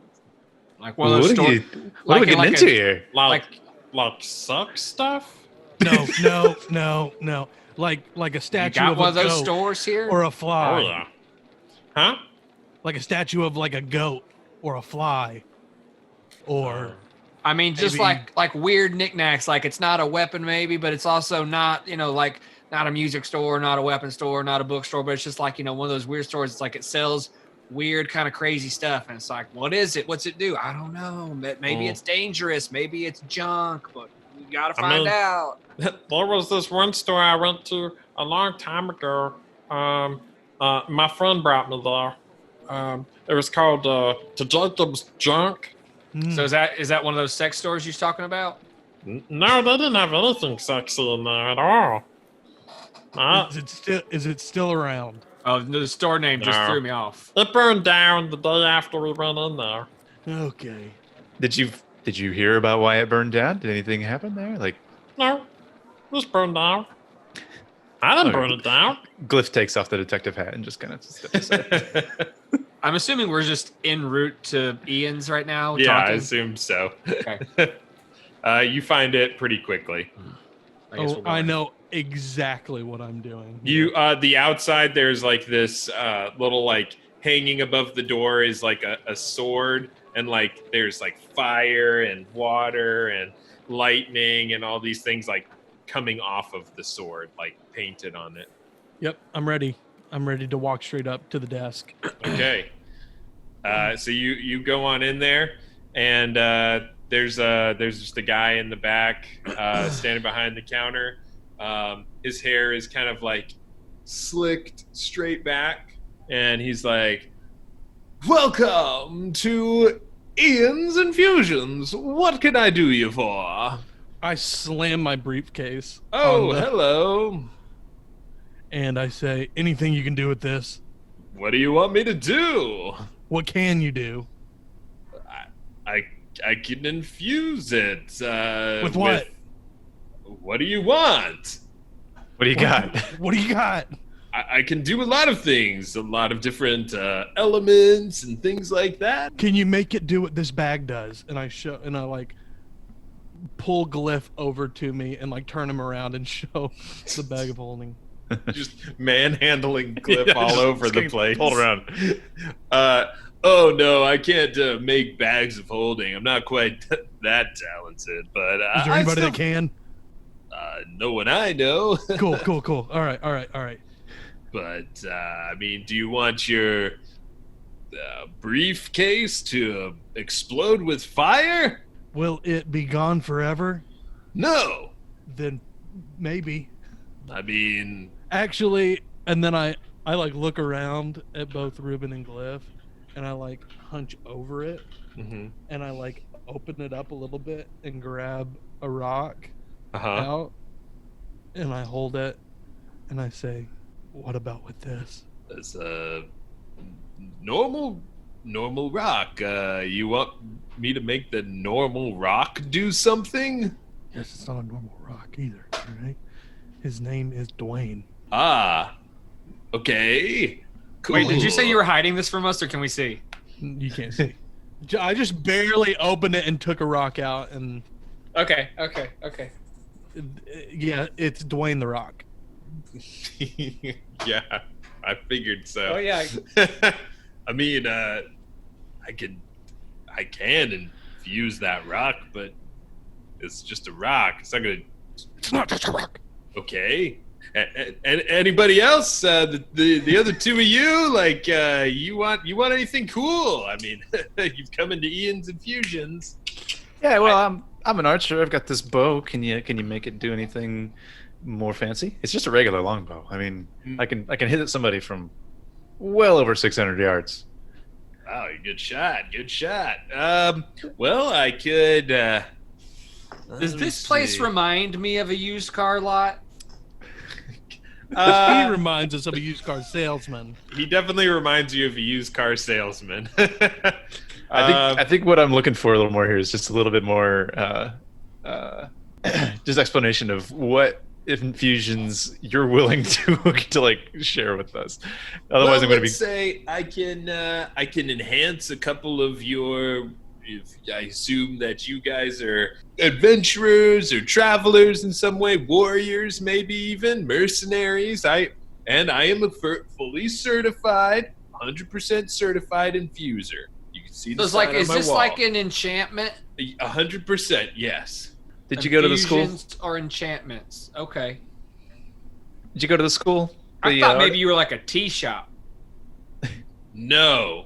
like. One of those stores. What are we getting into here? Like suck stuff? No. Like a statue got of one a of those goat stores here? or a fly. Oh, yeah. Huh? Like a statue of like a goat or a fly, or I mean, just maybe- like weird knickknacks. Like it's not a weapon, maybe, but it's also not like not a music store, not a weapon store, not a bookstore, but it's just like one of those weird stores. It's like it sells weird kind of crazy stuff, and it's like, what is it? What's it do? I don't know. Maybe it's dangerous. Maybe it's junk, but we gotta find out. There was this one store I went to a long time ago. My friend brought me there. It was called To Jacob's Junk. So is that one of those sex stores you're talking about? No, they didn't have anything sexy in there at all. Is it still around? Oh, the store name just No. threw me off. It burned down the day after we went in there. Okay. Did you hear about why it burned down? Did anything happen there? Like, No, it was burned down. I didn't burn it down. Glyph takes off the detective hat and just kind of steps aside. I'm assuming we're just en route to Ian's right now. yeah, I talking. assume so. Okay. You find it pretty quickly. I know exactly what I'm doing. You the outside there's like this little like hanging above the door is like a sword, and like there's like fire and water and lightning and all these things like coming off of the sword, like painted on it. Yep, I'm ready. I'm ready to walk straight up to the desk. Okay. So you go on in there, and there's just a guy in the back standing behind the counter. His hair is kind of like slicked straight back, and he's like, "Welcome to Ian's Infusions. What can I do you for?" I slam my briefcase. Oh, on the- hello. And I say, anything you can do with this? What do you want me to do? What can you do? I can infuse it. With what? What do you want? What do you got? What do you got? I can do a lot of things, a lot of different elements and things like that. Can you make it do what this bag does? And I like pull Glyph over to me and like turn him around and show the bag of holding. Just manhandling Glyph Yeah, all just over the getting place. pulled around. Oh no, I can't make bags of holding. I'm not quite that talented, but Is there anybody that can? No one I know. Cool. All right. But I mean, do you want your briefcase to explode with fire? Will it be gone forever? No. Then maybe. I mean, Actually, and then I like look around at both Ruben and Glyph, and I like hunch over it, mm-hmm. and I like open it up a little bit and grab a rock Uh-huh. out, and I hold it, and I say, "What about with this?" It's a normal rock. You want me to make the normal rock do something? Yes, it's not a normal rock either. All right. His name is Dwayne. Ah. Okay. Cool. Wait, did you say you were hiding this from us, or can we see? You can't see. I just barely opened it and took a rock out, and Okay. yeah, it's Dwayne the Rock. Yeah, I figured so. Oh yeah. I mean, I can infuse that rock, but it's just a rock. It's not gonna. It's not just a rock. Okay. And anybody else? The other two of you, like, you want anything cool? I mean, you've come into Ian's Infusions. Yeah, well, I'm an archer. I've got this bow. Can you make it do anything more fancy? It's just a regular longbow. I mean, I can hit at somebody from well over 600 yards. Wow, good shot. Well, I could. Does this place remind me of a used car lot? He reminds us of a used car salesman. He definitely reminds you of a used car salesman. I think what I'm looking for a little more here is just a little bit more, just explanation of what infusions you're willing to like share with us. Otherwise, I'm going to be. Say I can enhance a couple of your. If I assume that you guys are adventurers or travelers in some way, warriors, maybe even mercenaries. I am a fully certified, 100% certified infuser. You can see the So it's sign like, on is my this wall. like an enchantment? 100%, yes. Did you go to the school? Infusions or enchantments? Okay. Did you go to the school? I thought maybe you were like a tea shop. No,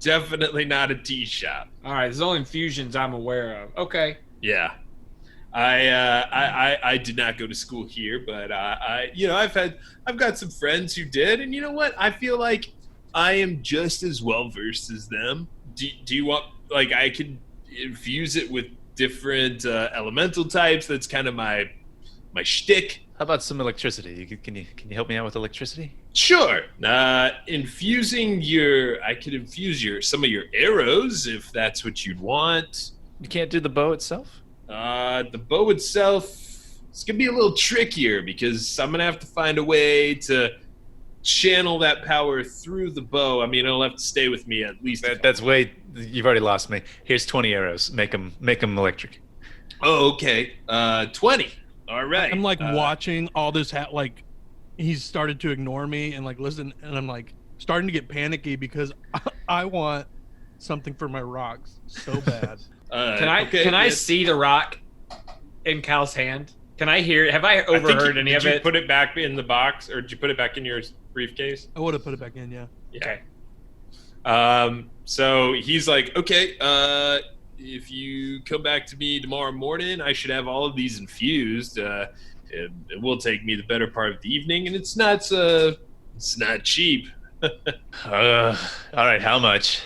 definitely not a tea shop. All right, there's only infusions I'm aware of. Okay. Yeah, I did not go to school here, but I've got some friends who did, and you know what? I feel like I am just as well versed as them. Do you want, like, I can infuse it with different elemental types? That's kind of my shtick. How about some electricity? Can you help me out with electricity? Sure. I could infuse some of your arrows if that's what you'd want. You can't do the bow itself? The bow itself, it's gonna be a little trickier because I'm gonna have to find a way to channel that power through the bow. I mean, it'll have to stay with me at least. That's way. You've already lost me. Here's 20 arrows. Make them electric. Oh, okay. 20. All right. I'm like watching all this like he's started to ignore me and like listen, and I'm like starting to get panicky because I want something for my rocks so bad. Can I see the rock in Khal's hand? Can I hear it? Have I overheard any of it? Did you put it back in the box, or did you put it back in your briefcase? I would have put it back in, yeah. Okay. So he's like, okay, if you come back to me tomorrow morning, I should have all of these infused. It will take me the better part of the evening, and it's not cheap. All right, how much?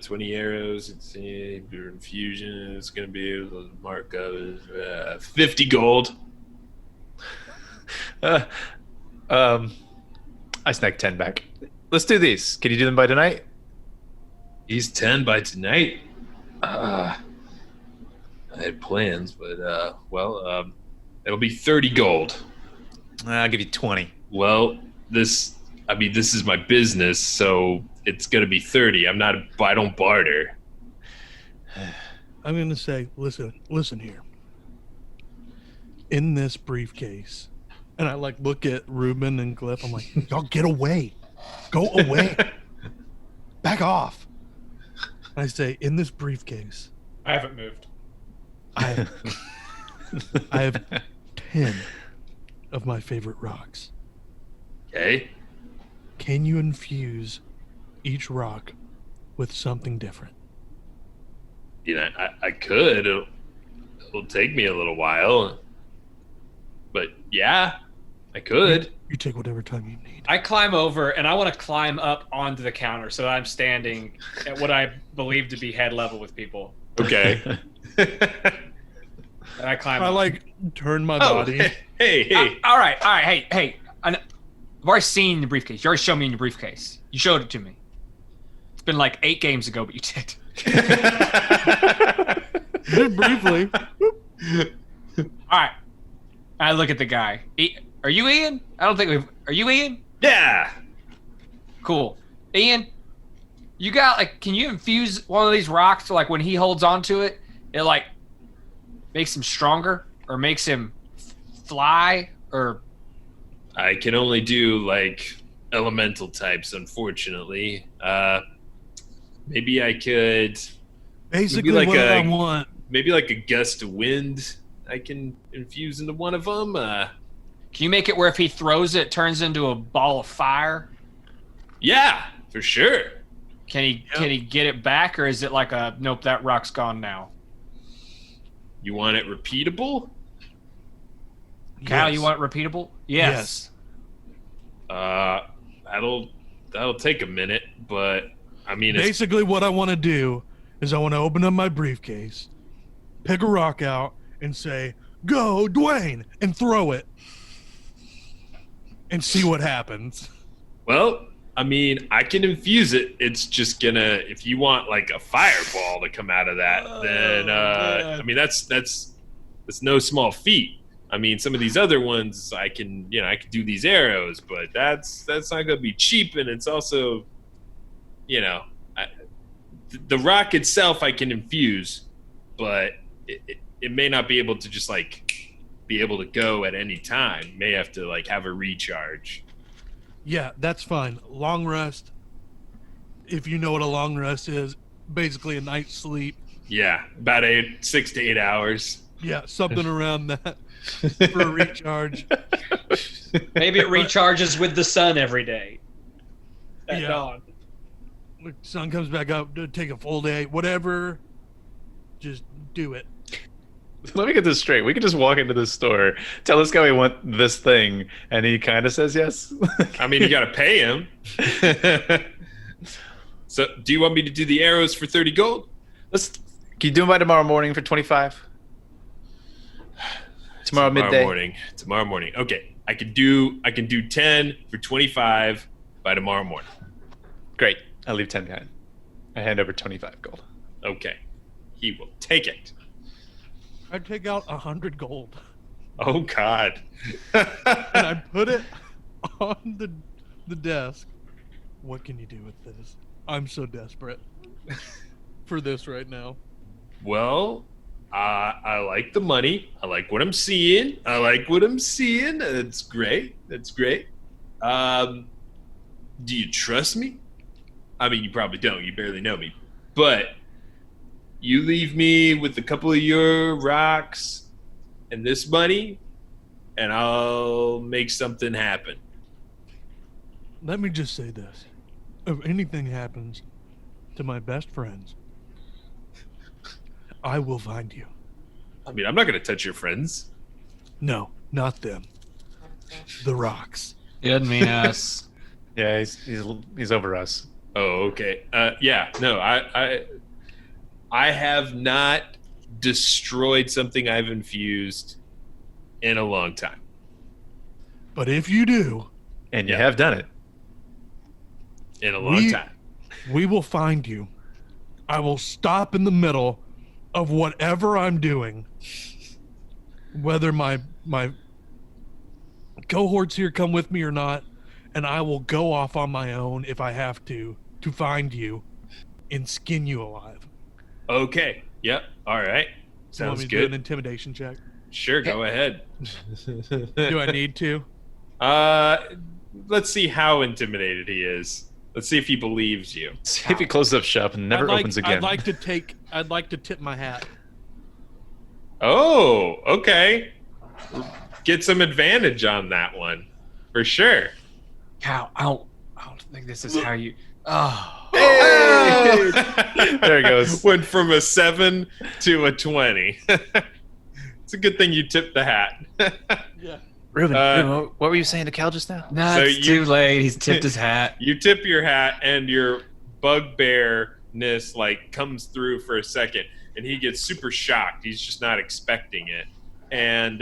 20 arrows. It's your infusion. It's going to be the markup is 50 gold. I snagged 10 back. Let's do these. Can you do them by tonight? He's 10 by tonight. I had plans, but it'll be 30 gold. I'll give you 20. Well, this is my business, so it's gonna be 30. I don't barter. I'm going to say, listen here. In this briefcase, and I like look at Ruben and Glyph. I'm like, y'all get away. Go away. Back off. I say, in this briefcase, I haven't moved. I have 10 of my favorite rocks. Okay. Can you infuse each rock with something different? You know, I could. It'll take me a little while. But yeah, I could. You take whatever time you need. I climb over, and I want to climb up onto the counter so that I'm standing at what I believe to be head level with people. Okay. And I climb I up. like turn my body. Hey. All right. Hey. I've already seen the briefcase. You already showed me in your briefcase. You showed it to me. It's been like 8 games ago, but you did. Just briefly. All right. I look at the guy. Are you Ian? I don't think we've... Are you Ian? Yeah. Cool. Ian, you got, like, can you infuse one of these rocks so, like, when he holds onto it, it, like, makes him stronger or makes him fly or... I can only do, like, elemental types, unfortunately. Maybe I could... Basically, like what I want. Maybe like a gust of wind I can infuse into one of them. Can you make it where if he throws it, it turns into a ball of fire? Yeah, for sure. Can he get it back, or is it like a nope, that rock's gone now? You want it repeatable? Khal, Yes. you want it repeatable? Yes. That'll take a minute, but I mean, Basically, what I want to do is I want to open up my briefcase, pick a rock out, and say, "Go, Dwayne," and throw it, and see what happens. well, I mean, I can infuse it. It's just gonna, if you want like a fireball to come out of that, then I mean that's no small feat. I mean, some of these other ones I can do these arrows, but that's not gonna be cheap, and it's also, the rock itself I can infuse, but it may not be able to just like be able to go at any time. May have to like have a recharge. Yeah, that's fine. Long rest, if you know what a long rest is, basically a night's sleep. Yeah, about 6 to 8 hours. Yeah, something around that for a recharge. Maybe it recharges with the sun every day. At Yeah. dawn. The sun comes back up, take a full day, whatever. Just do it. Let me get this straight. We could just walk into this store, tell this guy we want this thing, and he kind of says yes. I mean, you got to pay him. So, do you want me to do the arrows for 30 gold? Can you do them by tomorrow morning for 25? Tomorrow midday. Tomorrow morning. Okay, I can do 10 for 25 by tomorrow morning. Great. I'll leave 10 behind. I hand over 25 gold. Okay, he will take it. I'd take out 100 gold Oh God. and I put it on the desk. What can you do with this? I'm so desperate for this right now. Well, I like the money. I like what I'm seeing. That's great. Do you trust me? I mean, you probably don't. You barely know me. But you leave me with a couple of your rocks and this money, and I'll make something happen. Let me just say this. If anything happens to my best friends, I will find you. I mean, I'm not going to touch your friends. No, not them. The rocks. It doesn't mean us. Yeah, he's over us. Oh, okay. Yeah, no, I have not destroyed something I've infused in a long time. But if you do, And you have done it. In a long time. we will find you. I will stop in the middle of whatever I'm doing. Whether my cohorts here come with me or not, and I will go off on my own if I have to find you and skin you alive. Okay. Yep. All right. You want Sounds me to do an good. intimidation check? Sure. Go ahead. Do I need to? Let's see how intimidated he is. Let's see if he believes you. See if he closes up shop and never opens again. I'd like to tip my hat. Oh, okay. Get some advantage on that one, for sure. Khal, I don't think this is how you. Oh, Hey! There it goes. Went from a 7 to a 20. It's a good thing you tipped the hat. Yeah. Ruben, what were you saying to Khal just now? no, So it's you- too late. He's tipped his hat. You tip your hat, and your bugbearness like comes through for a second, and he gets super shocked. He's just not expecting it, and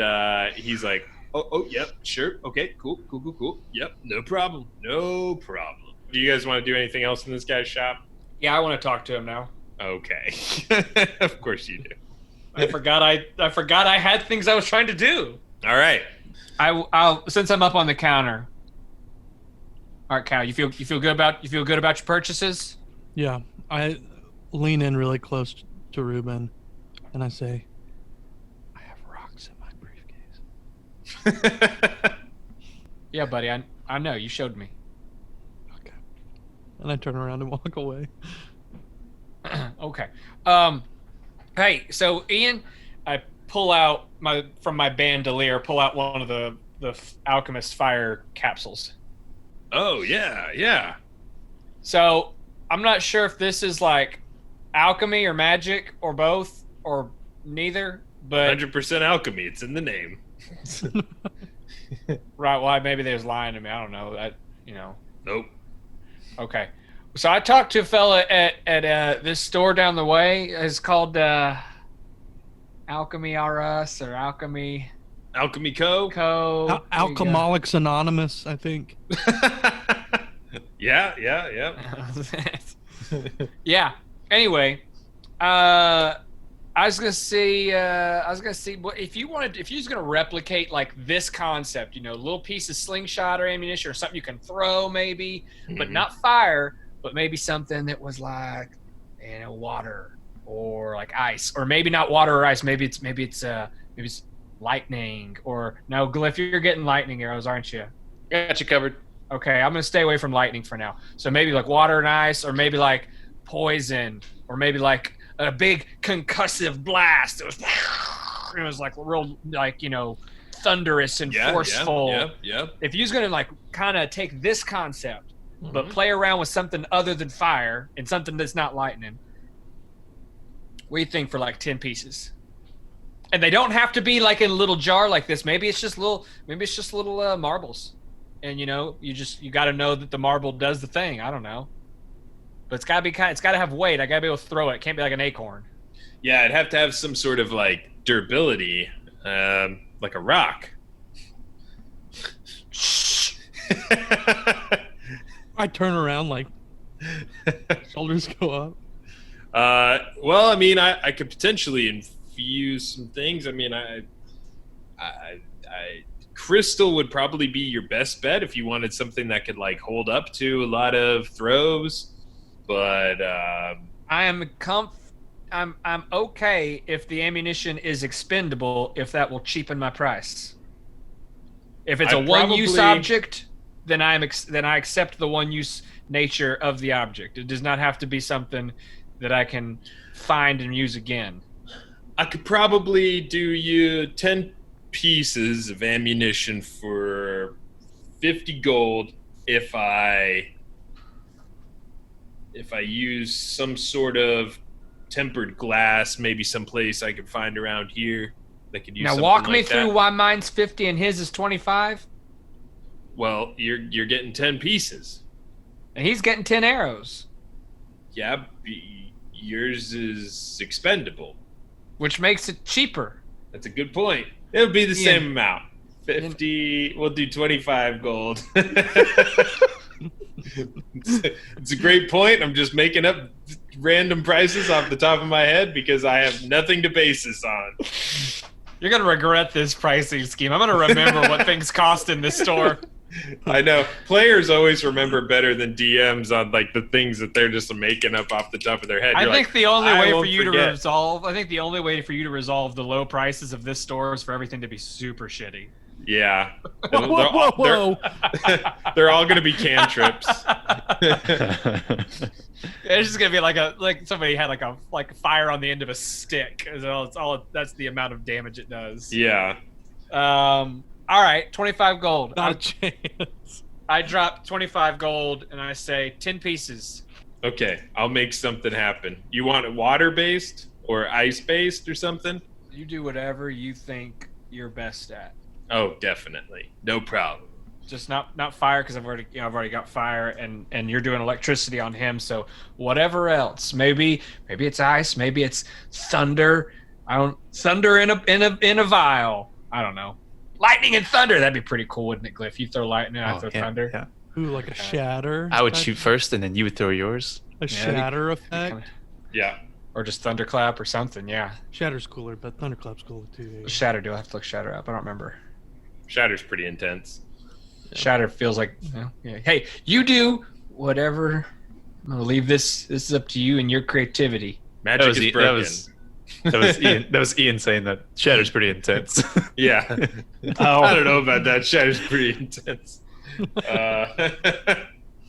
he's like, "Oh, yep, sure, okay, cool, yep, no problem. Do you guys want to do anything else in this guy's shop?" Yeah, I want to talk to him now. Okay, of course you do. I forgot I had things I was trying to do. All right. I'll since I'm up on the counter. All right, Khal, you feel good about your purchases? Yeah. I lean in really close to Ruben, and I say, "I have rocks in my briefcase." Yeah, buddy. I know. You showed me. Okay. And I turn around and walk away. Okay. Hey, so Ian, I pull out from my bandolier, pull out one of the alchemist fire capsules. Oh yeah. So I'm not sure if this is like alchemy or magic or both or neither, but 100% alchemy. It's in the name. right. Well, maybe they was lying to me. I don't know. Nope. Okay. So I talked to a fella at this store down the way. It's called Alchemy R Us or Alchemy Alchemy Co. Co. There you go. Alcoholics Anonymous, I think. Yeah. Yeah. Anyway, I was gonna see what if you was gonna replicate like this concept, a little piece of slingshot or ammunition or something you can throw maybe, but not fire, but maybe something that was like, water or like ice, or maybe not water or ice. Maybe it's lightning or no, Glyph, you're getting lightning arrows, aren't you? Got you covered. Okay, I'm gonna stay away from lightning for now. So maybe like water and ice, or maybe like poison, or maybe like a big concussive blast. It was like real, like thunderous and forceful. Yeah. If you're gonna like kind of take this concept, but play around with something other than fire and something that's not lightning, what do you think for like 10 pieces? And they don't have to be like in a little jar like this. Maybe it's just little marbles. And you got to know that the marble does the thing. I don't know, but it's got to have weight. I got to be able to throw it. It can't be like an acorn. Yeah, it'd have to have some sort of like durability, like a rock. I turn around like shoulders go up. Well, I mean, I could potentially infuse some things. I mean, I crystal would probably be your best bet if you wanted something that could like hold up to a lot of throws. But I'm okay if the ammunition is expendable, if that will cheapen my price. If it's a one-use object, then I accept the one-use nature of the object. It does not have to be something that I can find and use again. I could probably do you 10 pieces of ammunition for 50 gold if I use some sort of tempered glass, maybe someplace I could find around here that could use. Now walk me through why mine's 50 and his is 25. Well, you're getting 10 pieces, and he's getting 10 arrows. Yeah, yours is expendable, which makes it cheaper. That's a good point. It would be the same amount. 50. We'll do 25 gold. It's a great point. I'm just making up random prices off the top of my head because I have nothing to base this on. You're going to regret this pricing scheme. I'm going to remember what things cost in this store. I know players always remember better than DMs on like the things that they're just making up off the top of their head. I You're think like, the only "I way for won't you to forget." resolve. I think the only way for you to resolve the low prices of this store is for everything to be super shitty. Yeah. Whoa, whoa, whoa, whoa. They're all going to be cantrips. It's just gonna be like somebody had like a fire on the end of a stick. That's the amount of damage it does. Yeah. All right, 25 gold. Not a chance. I drop 25 gold and I say 10 pieces. Okay, I'll make something happen. You want it water-based or ice-based or something? You do whatever you think you're best at. Oh, definitely. No problem. Just not fire, because I've already got fire, and you're doing electricity on him. So whatever else, maybe it's ice, maybe it's thunder. Thunder in a vial. I don't know. Lightning and thunder. That'd be pretty cool, wouldn't it, Glyph? You throw lightning, I throw thunder. Yeah. Ooh, like a shatter. I would shoot first, and then you would throw yours. A shatter effect. Yeah. Or just thunderclap or something. Yeah. Shatter's cooler, but thunderclap's cool too. Shatter. Do I have to look shatter up? I don't remember. Shatter's pretty intense. Shatter feels like, yeah. Hey, you do whatever. I'm gonna leave this. This is up to you and your creativity. Magic is broken. That was Ian saying that Shatter's pretty intense. Yeah. I don't know about that. Shatter's pretty intense.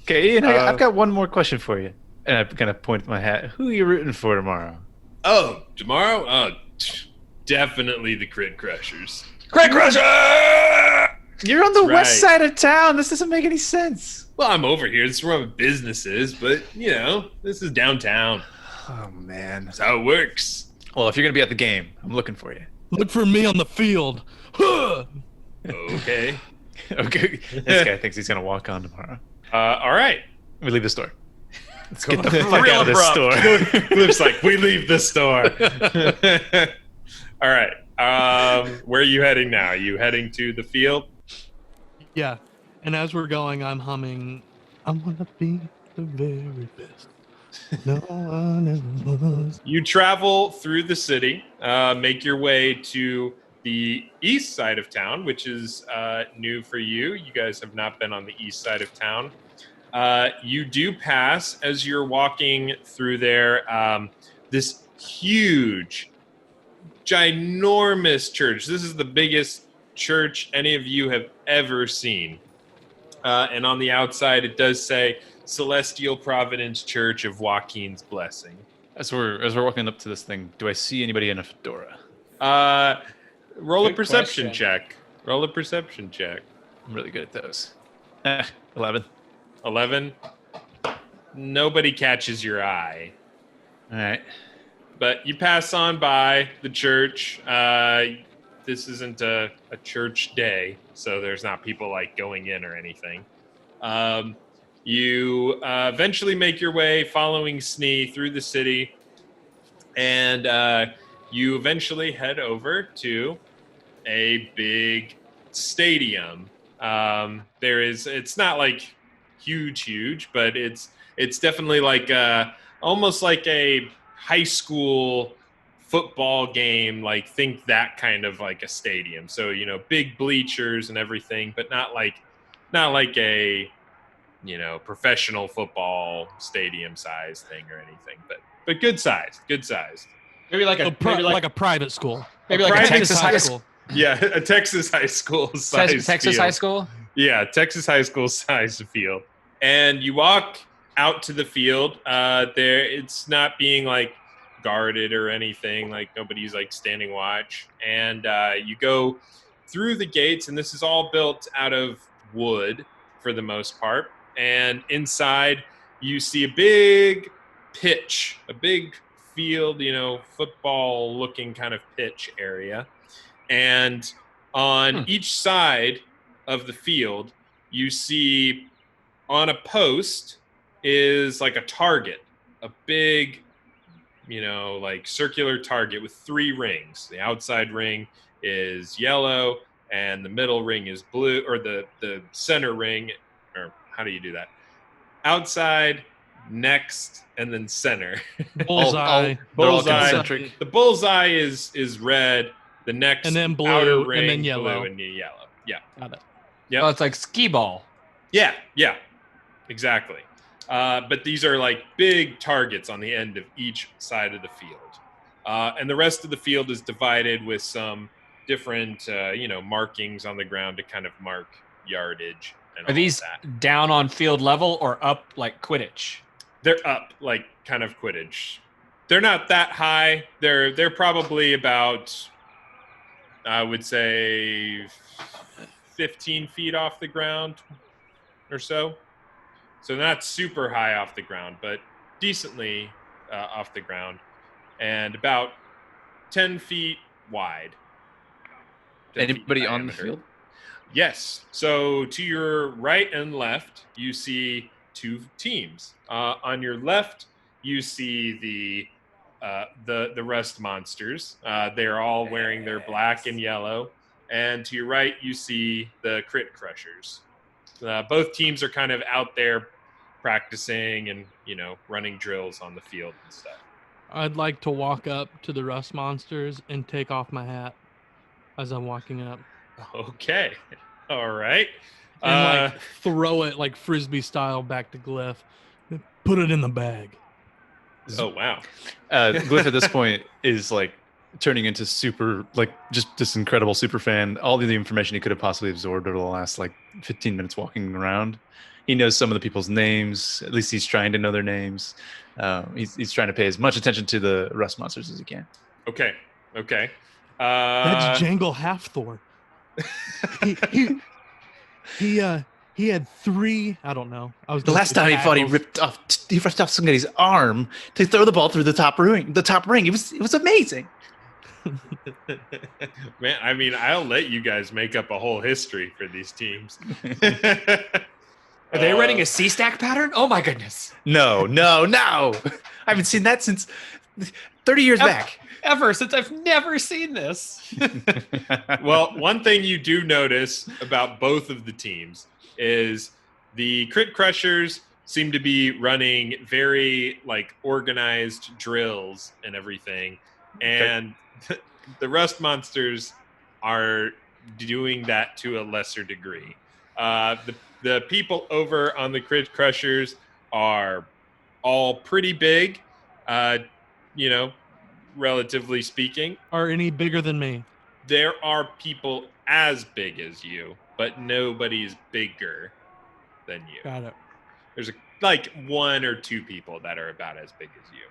Okay, Ian, I've got one more question for you. And I kind of point at my hat. Who are you rooting for tomorrow? Oh, tomorrow? Definitely the Crit Crushers. Crit Crusher! You're on the Right. west side of town. This doesn't make any sense. Well, I'm over here. This is where my business is, but, this is downtown. Oh, man. That's how it works. Well, if you're going to be at the game, I'm looking for you. Look for me on the field. Huh! Okay. Okay. This guy thinks he's going to walk on tomorrow. All right. We leave the store. Let's get the Real fuck out of this abrupt. store. Glyph's like, we leave the store. All right. Where are you heading now? Are you heading to the field? Yeah. And as we're going, I'm humming, I want to be the very best. No one ever was. You travel through the city, make your way to the east side of town, which is new for you. You guys have not been on the east side of town. You do pass, as you're walking through there, this huge, ginormous church. This is the biggest church any of you have ever seen. And on the outside, it does say Celestial Providence Church of Joaquin's Blessing. As we're walking up to this thing, do I see anybody in a fedora? Roll a Good perception question. check. Roll a perception check. I'm really good at those. 11. 11. Nobody catches your eye. All right. But you pass on by the church. This isn't a church day, so there's not people like going in or anything. You eventually make your way following Snee through the city, and you eventually head over to a big stadium. It's not like huge, but it's definitely like almost like a high school football game, like think that kind of like a stadium. So, big bleachers and everything, but not like a, professional football stadium size thing or anything, but good size. Maybe like Like a private school. maybe like a private Texas high school. Yeah, a Texas high school size Texas field. high school. Yeah, Texas high school size field. And you walk out to the field. It's not being like guarded or anything, like nobody's like standing watch. And you go through the gates, and this is all built out of wood for the most part. And inside you see a big pitch, a big field, football looking kind of pitch area. And on each side of the field, you see on a post is like a target, a big, like circular target with 3 rings. The outside ring is yellow and the middle ring is blue, or the center ring, or how do you do that? Outside, next, and then center. Bullseye. They're all Bullseye. concentric. The bullseye is red. The next And then blue, outer and ring, then yellow. blue and yellow. Yeah. Got it. Yep. Oh, it's like skee ball. Yeah, exactly. But these are like big targets on the end of each side of the field. And the rest of the field is divided with some different, markings on the ground to kind of mark yardage and Are all these of that. down on field level or up like Quidditch? They're up, like kind of Quidditch. They're not that high. They're probably about, I would say, 15 feet off the ground or so. So not super high off the ground, but decently off the ground, and about 10 feet wide. 10 feet Anybody on the diameter. field? Yes. So to your right and left, you see two teams. On your left, you see the rust monsters. They're all wearing their black and yellow. And to your right, you see the crit crushers. Both teams are kind of out there practicing and, running drills on the field and stuff. I'd like to walk up to the rust monsters and take off my hat as I'm walking up. Okay. All right. And throw it like frisbee style back to Glyph. Put it in the bag. Oh, wow. Glyph at this point is like turning into super, like just this incredible super fan. All the information he could have possibly absorbed over the last like 15 minutes walking around. He knows some of the people's names. At least he's trying to know their names. He's trying to pay as much attention to the rust monsters as he can. Okay. That's Jangle Halfthor. He had 3. I don't know. The last time he fought, he ripped off somebody's arm to throw the ball through the top ring. It was amazing. Man, I mean, I'll let you guys make up a whole history for these teams. Are they running a C-stack pattern? Oh my goodness. No. I haven't seen that since 30 years back. Ever, since I've never seen this. Well, one thing you do notice about both of the teams is the crit crushers seem to be running very like organized drills and everything. And the rust monsters are doing that to a lesser degree. The people over on the crit crushers are all pretty big, relatively speaking. Are any bigger than me? There are people as big as you, but nobody's bigger than you. Got it. There's like 1 or 2 people that are about as big as you.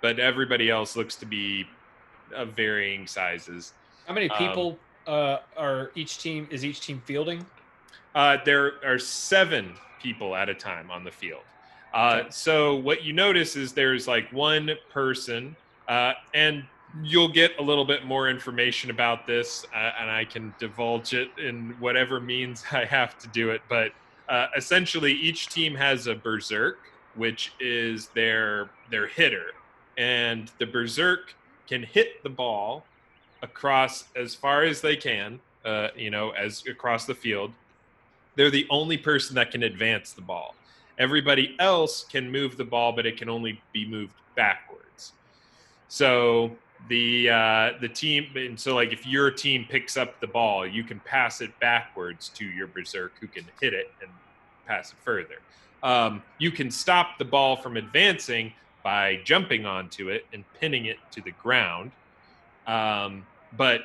But everybody else looks to be of varying sizes. How many people are each team fielding? There are 7 people at a time on the field. So what you notice is there's like one person, and you'll get a little bit more information about this, and I can divulge it in whatever means I have to do it. But essentially, each team has a berserk, which is their hitter, and the berserk can hit the ball across as far as they can, as across the field. They're the only person that can advance the ball. Everybody else can move the ball, but it can only be moved backwards. So the team, and so like if your team picks up the ball, you can pass it backwards to your berserk, who can hit it and pass it further. You can stop the ball from advancing by jumping onto it and pinning it to the ground. But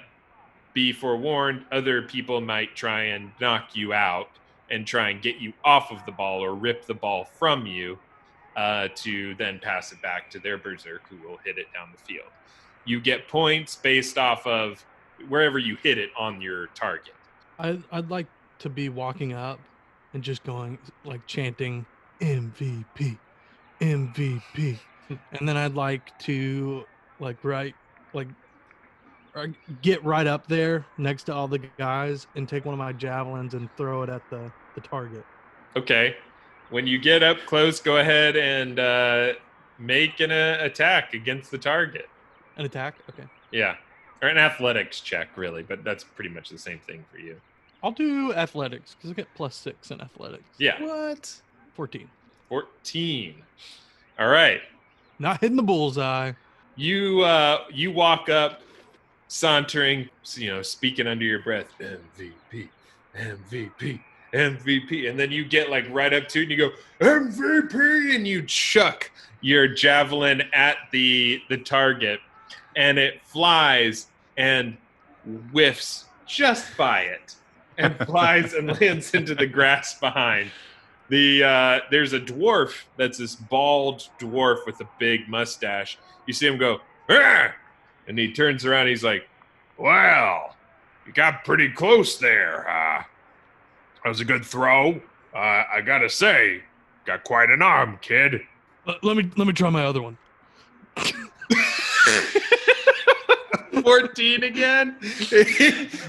be forewarned, other people might try and knock you out and try and get you off of the ball or rip the ball from you to then pass it back to their berserk, who will hit it down the field. You get points based off of wherever you hit it on your target. I'd like to be walking up and just going, like, chanting MVP, MVP. And then I'd like to, get right up there next to all the guys and take one of my javelins and throw it at the target. Okay. When you get up close, go ahead and make an attack against the target. An attack? Okay. Yeah. Or an athletics check, really, but that's pretty much the same thing for you. I'll do athletics because I get +6 in athletics. Yeah. What? 14. 14. All right. Not hitting the bullseye. You walk up, sauntering, speaking under your breath, MVP, MVP, MVP. And then you get like right up to it and you go, MVP, and you chuck your javelin at the target, and it flies and whiffs just by it and flies and lands into the grass behind. There's a dwarf that's this bald dwarf with a big mustache. You see him go, "Arr!" And he turns around. He's like, "Well, you got pretty close there. That was a good throw. I gotta say, got quite an arm, kid." Let me try my other one. 14 again.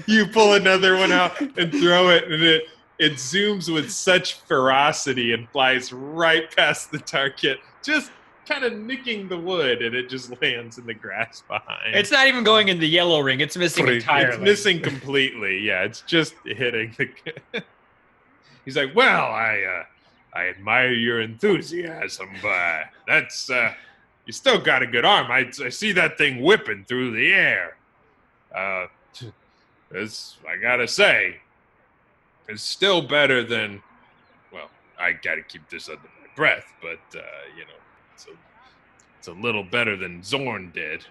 You pull another one out and throw it, and it zooms with such ferocity and flies right past the target, just kind of nicking the wood, and it just lands in the grass behind. It's not even going in the yellow ring. It's missing entirely. It's missing completely. Yeah, it's just hitting the. He's like, "Well, I admire your enthusiasm, but that's you still got a good arm. I see that thing whipping through the air. This, I gotta say, is still better than. Well, I gotta keep this under my breath, but it's a little better than Zorn did."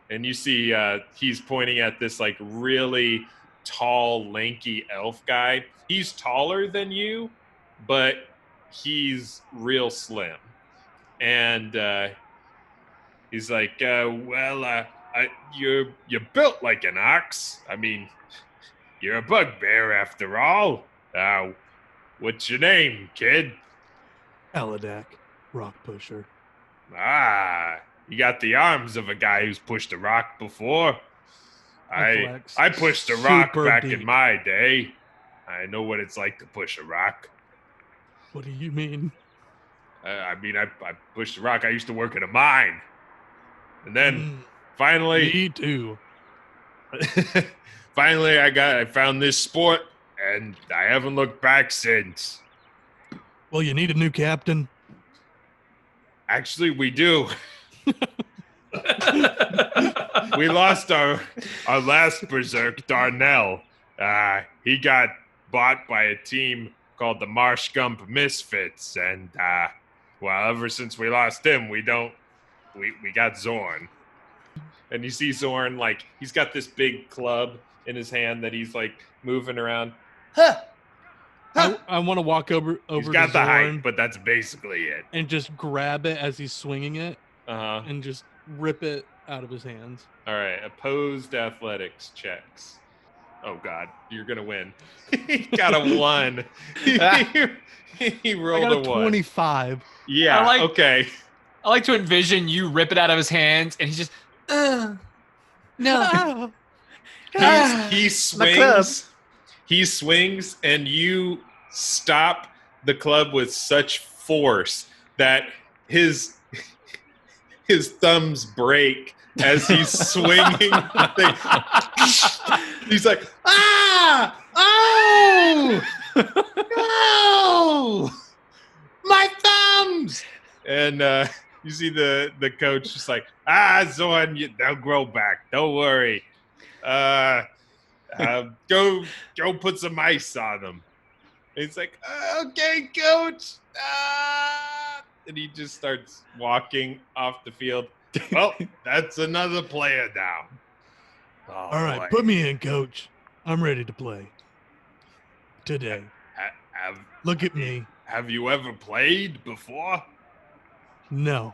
And you see, he's pointing at this like really tall, lanky elf guy. He's taller than you, but he's real slim. And he's like, you're built like an ox. I mean, you're a bugbear after all. What's your name, kid? Khalladak, rock pusher. You got the arms of a guy who's pushed a rock before. I pushed a rock back in my day. I know what it's like to push a rock. What do you mean? I pushed a rock. I used to work at a mine. And then finally... Me too. Finally, I found this sport, and I haven't looked back since. Well, you need a new captain. Actually, we do. We lost our last berserk, Darnell. He got bought by a team called the Marsh Gump Misfits, and ever since we lost him, we got Zorn. And you see Zorn, like, he's got this big club in his hand that he's like moving around. I want to walk over He's to got the Zorn height, but that's basically it. and just grab it as he's swinging it Uh-huh. and just rip it out of his hands. All right, opposed athletics checks. Oh God, you're gonna win. He got a 1. He rolled I got a a 1. 25. Yeah. Okay. I like to envision you rip it out of his hands, and he's just, no. He swings. He swings, and you stop the club with such force that his thumbs break as he's swinging. He's like, oh, no, my thumbs! And you see the coach just like, Zorn, they'll grow back. Don't worry. Go put some ice on them. And he's like, okay, coach. And he just starts walking off the field. Well, that's another player now. All right, put me in, coach. I'm ready to play. Today. Look at me. Have you ever played before? No.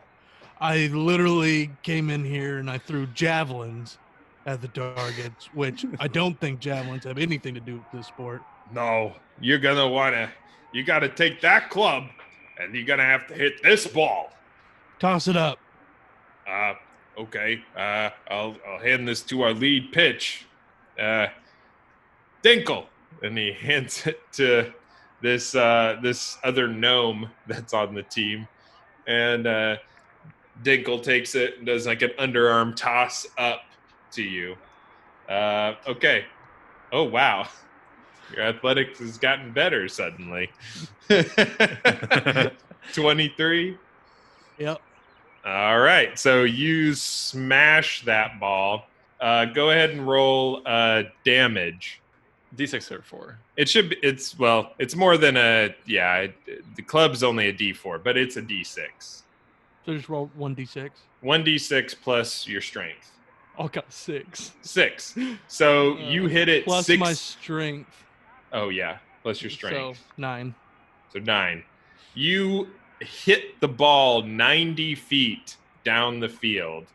I literally came in here and I threw javelins at the targets, which I don't think javelins have anything to do with this sport. No, you gotta take that club and you're gonna have to hit this ball. Toss it up. Okay. I'll hand this to our lead pitch. Dinkle. And he hands it to this other gnome that's on the team. And Dinkle takes it and does like an underarm toss up to you. Okay. Oh, wow. Your athletics has gotten better suddenly. 23? Yep. All right. So you smash that ball. Go ahead and roll damage. D6 or 4. It should be. It's more than a. Yeah, the club's only a D4, but it's a D6. So just roll 1d6. 1d6 plus your strength. Oh, got 6. 6. So you hit it plus 6. my strength. Oh yeah, plus your strength. So 9. So 9. You hit the ball 90 feet down the field.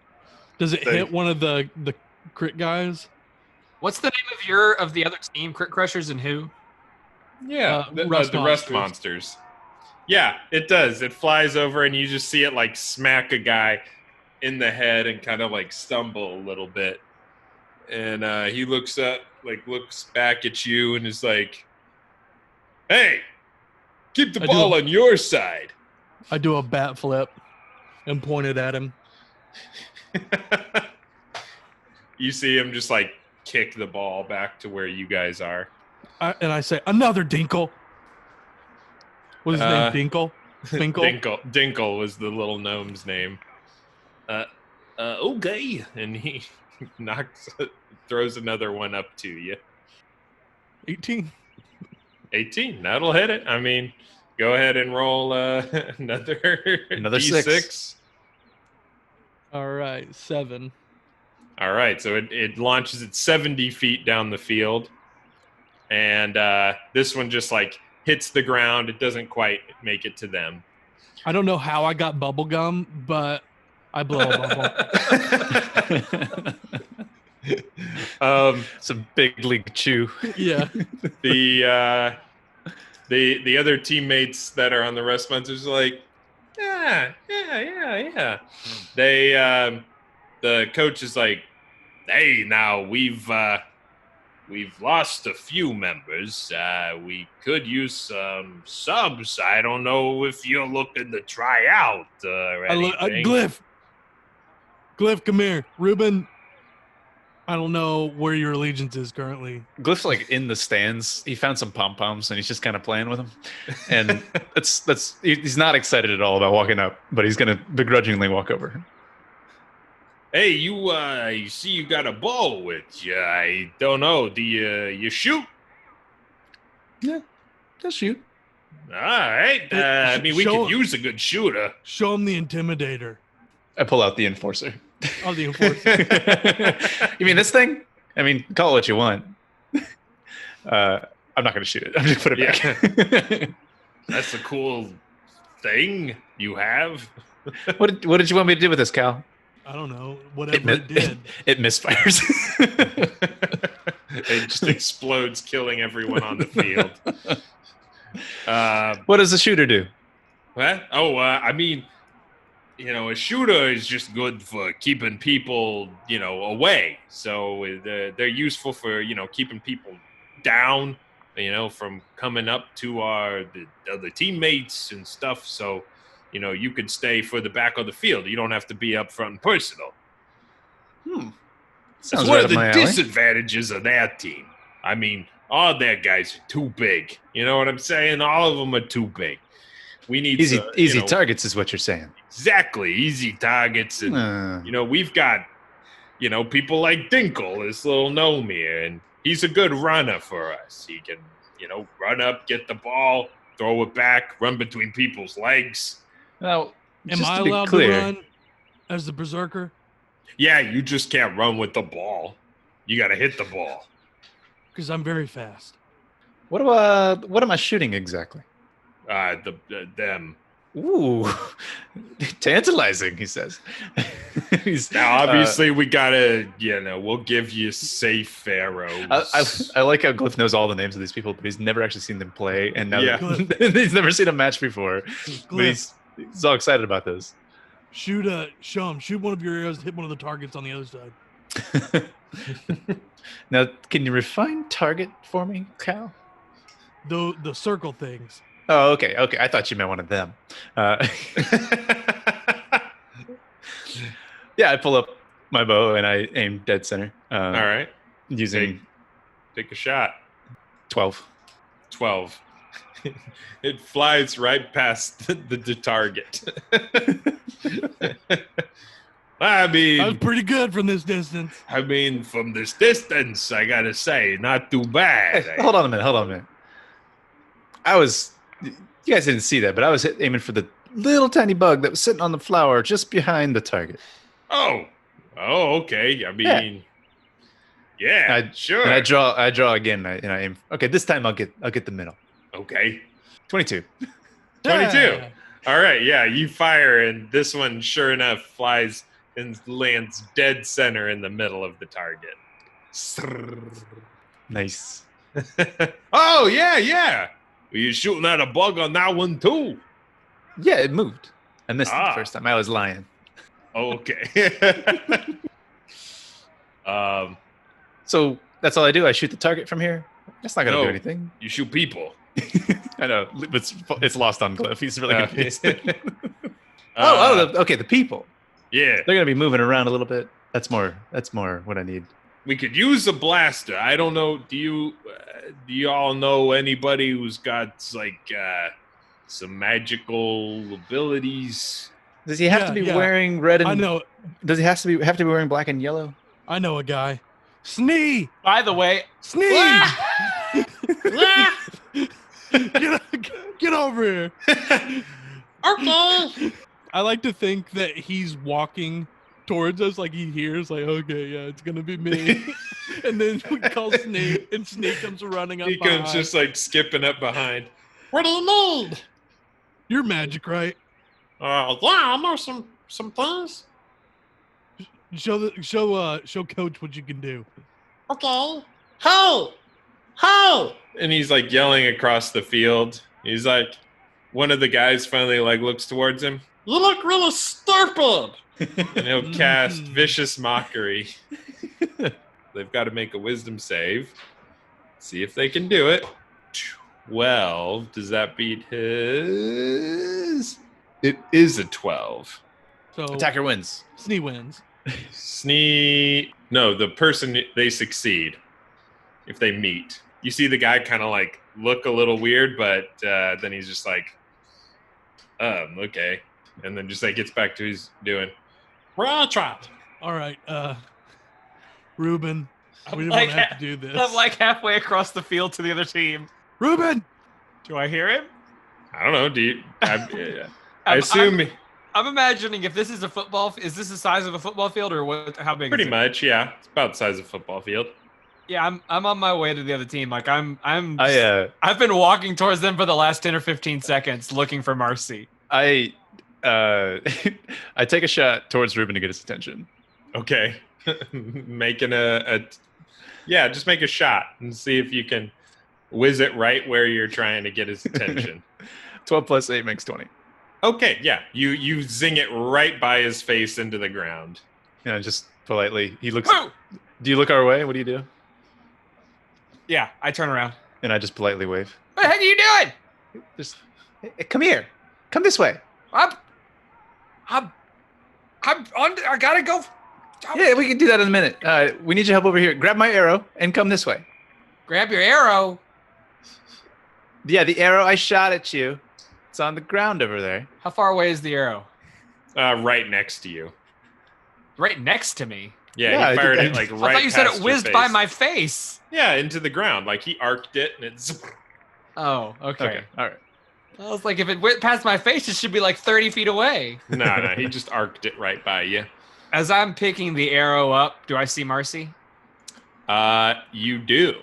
Does it hit one of the crit guys? What's the name of the other team? Crit Crushers and who? Yeah, the Rust Rust Monsters. Monsters. Yeah, it does. It flies over and you just see it like smack a guy in the head and kind of like stumble a little bit. And he looks back at you and is like, "Hey, keep the ball on your side." I do a bat flip and point it at him. You see him just like kick the ball back to where you guys are. And I say, "Another Dinkle." What is his name? Dinkle? Finkle? Dinkle was the little gnome's name. Okay. And he throws another one up to you. 18. 18. That'll hit it. I mean, go ahead and roll another D6. 6. All right, 7. All right. So it launches at 70 feet down the field. And this one just like hits the ground. It doesn't quite make it to them. I don't know how I got bubble gum, but I blow a bubble. Some big league chew. Yeah. The other teammates that are on the Rust Monsters are like, yeah. They the coach is like, "Hey, now we've lost a few members. We could use some subs. I don't know if you're looking to try out or anything." Glyph, come here. Ruben, I don't know where your allegiance is currently. Glyph's like in the stands. He found some pom-poms and he's just kind of playing with them. And he's not excited at all about walking up, but he's going to begrudgingly walk over. "Hey, you see you got a ball with you. I don't know. Do you shoot?" Yeah, just shoot. All right. I mean, we could use a good shooter. Show him the Intimidator. I pull out the Enforcer. Oh, the Enforcer. You mean this thing? I mean, call it what you want. I'm not going to shoot it. I'm just put it back. That's a cool thing you have. What did you want me to do with this, Khal? I don't know. Whatever it did. It misfires. It just explodes, killing everyone on the field. What does the shooter do? What? Oh, I mean, a shooter is just good for keeping people, away. So they're useful for, keeping people down, from coming up to the other teammates and stuff. So, you could stay for the back of the field. You don't have to be up front and personal. That's one of the disadvantages of that team. I mean, all their guys are too big. You know what I'm saying? All of them are too big. We need easy targets is what you're saying. Exactly. Easy targets. And, we've got, people like Dinkle, this little gnome here, and he's a good runner for us. He can, run up, get the ball, throw it back, run between people's legs. Now, am I allowed to run as the Berserker? Yeah, you just can't run with the ball. You got to hit the ball. Because I'm very fast. What am I shooting exactly? Them. Ooh, tantalizing, he says. Now, obviously, we gotta, we'll give you safe arrows. I like how Glyph knows all the names of these people, but he's never actually seen them play, and now he's never seen a match before. But he's all excited about this. Shoot one of your arrows, hit one of the targets on the other side. Now, can you refine target for me, Khal? The circle things. Oh, okay. I thought you meant one of them. Yeah, I pull up my bow and I aim dead center. All right. Using... Take a shot. 12. It flies right past the target. I That was mean, pretty good from this distance. from this distance, I gotta say, not too bad. Hey, hold on a minute. You guys didn't see that, but I was aiming for the little tiny bug that was sitting on the flower just behind the target. Oh, okay. I mean, yeah, sure. And I draw again, and I aim. Okay, this time I'll get the middle. Okay, 22. 22. Yeah. All right, yeah, you fire, and this one, sure enough, flies and lands dead center in the middle of the target. Nice. Oh, yeah. Were you shooting at a bug on that one, too? Yeah, it moved. I missed it the first time. I was lying. Okay. So that's all I do. I shoot the target from here. That's not gonna No. do anything. You shoot people. I know. It's lost on Glyph. He's really confused. Uh, The people. Yeah, They're gonna be moving around a little bit. That's more what I need. we could use a blaster. I don't know. Do you all know anybody who's got some magical abilities? Does he have Yeah, to be yeah. wearing red and? I know. Does he have to be wearing black and yellow? I know a guy. Snee! By the way, Snee! get over here. Okay. I like to think that he's walking towards us like he hears, like, okay, yeah, it's going to be me. And then we call Snee, and Snee comes running up He behind. comes just skipping up behind. What do you need? You're magic, right? Yeah, I know some things. Show Coach what you can do. Okay. Hey! And he's yelling across the field. He's one of the guys finally looks towards him, You look really stupid. and he'll cast vicious mockery. They've got to make a wisdom save. See if they can do it. 12. Does that beat his? It is a 12. So Attacker wins. Snee wins. Snee. No, the person, they succeed if they meet. You see the guy kind of look a little weird, but then he's just okay. And then just gets back to his doing. Well, I tried. All right, Ruben, we I'm don't have to do this. I'm halfway across the field to the other team. Ruben! Do I hear him? I don't know. Do you? I assume I'm imagining if this is a football. Is this the size of a football field, or what? How big? pretty is it? much. Yeah, it's about the size of a football field. Yeah, I'm on my way to the other team. I've I been walking towards them for the last 10 or 15 seconds, looking for mercy. I take a shot towards Ruben to get his attention. Okay, making just make a shot and see if you can whiz it right where you're trying to get his attention. 12 plus 8 makes 20. Okay, yeah, you zing it right by his face into the ground. Yeah, just politely. He looks. Woo! Do you look our way? What do you do? Yeah, I turn around. And I just politely wave. What the heck are you doing? Just hey, come here. Come this way. I'm on. I gotta go. Yeah, we can do that in a minute. We need your help over here. Grab my arrow and come this way. Grab your arrow. Yeah, the arrow I shot at you. It's on the ground over there. How far away is the arrow? Right next to you. Right next to me. Yeah, he fired it right. I thought you said past it your whizzed by face. my face. Yeah, into the ground. He arced it and it's. Oh, okay. All right. I was like, if it went past my face, it should be 30 feet away. No, he just arced it right by you. As I'm picking the arrow up, do I see Marcy? You do.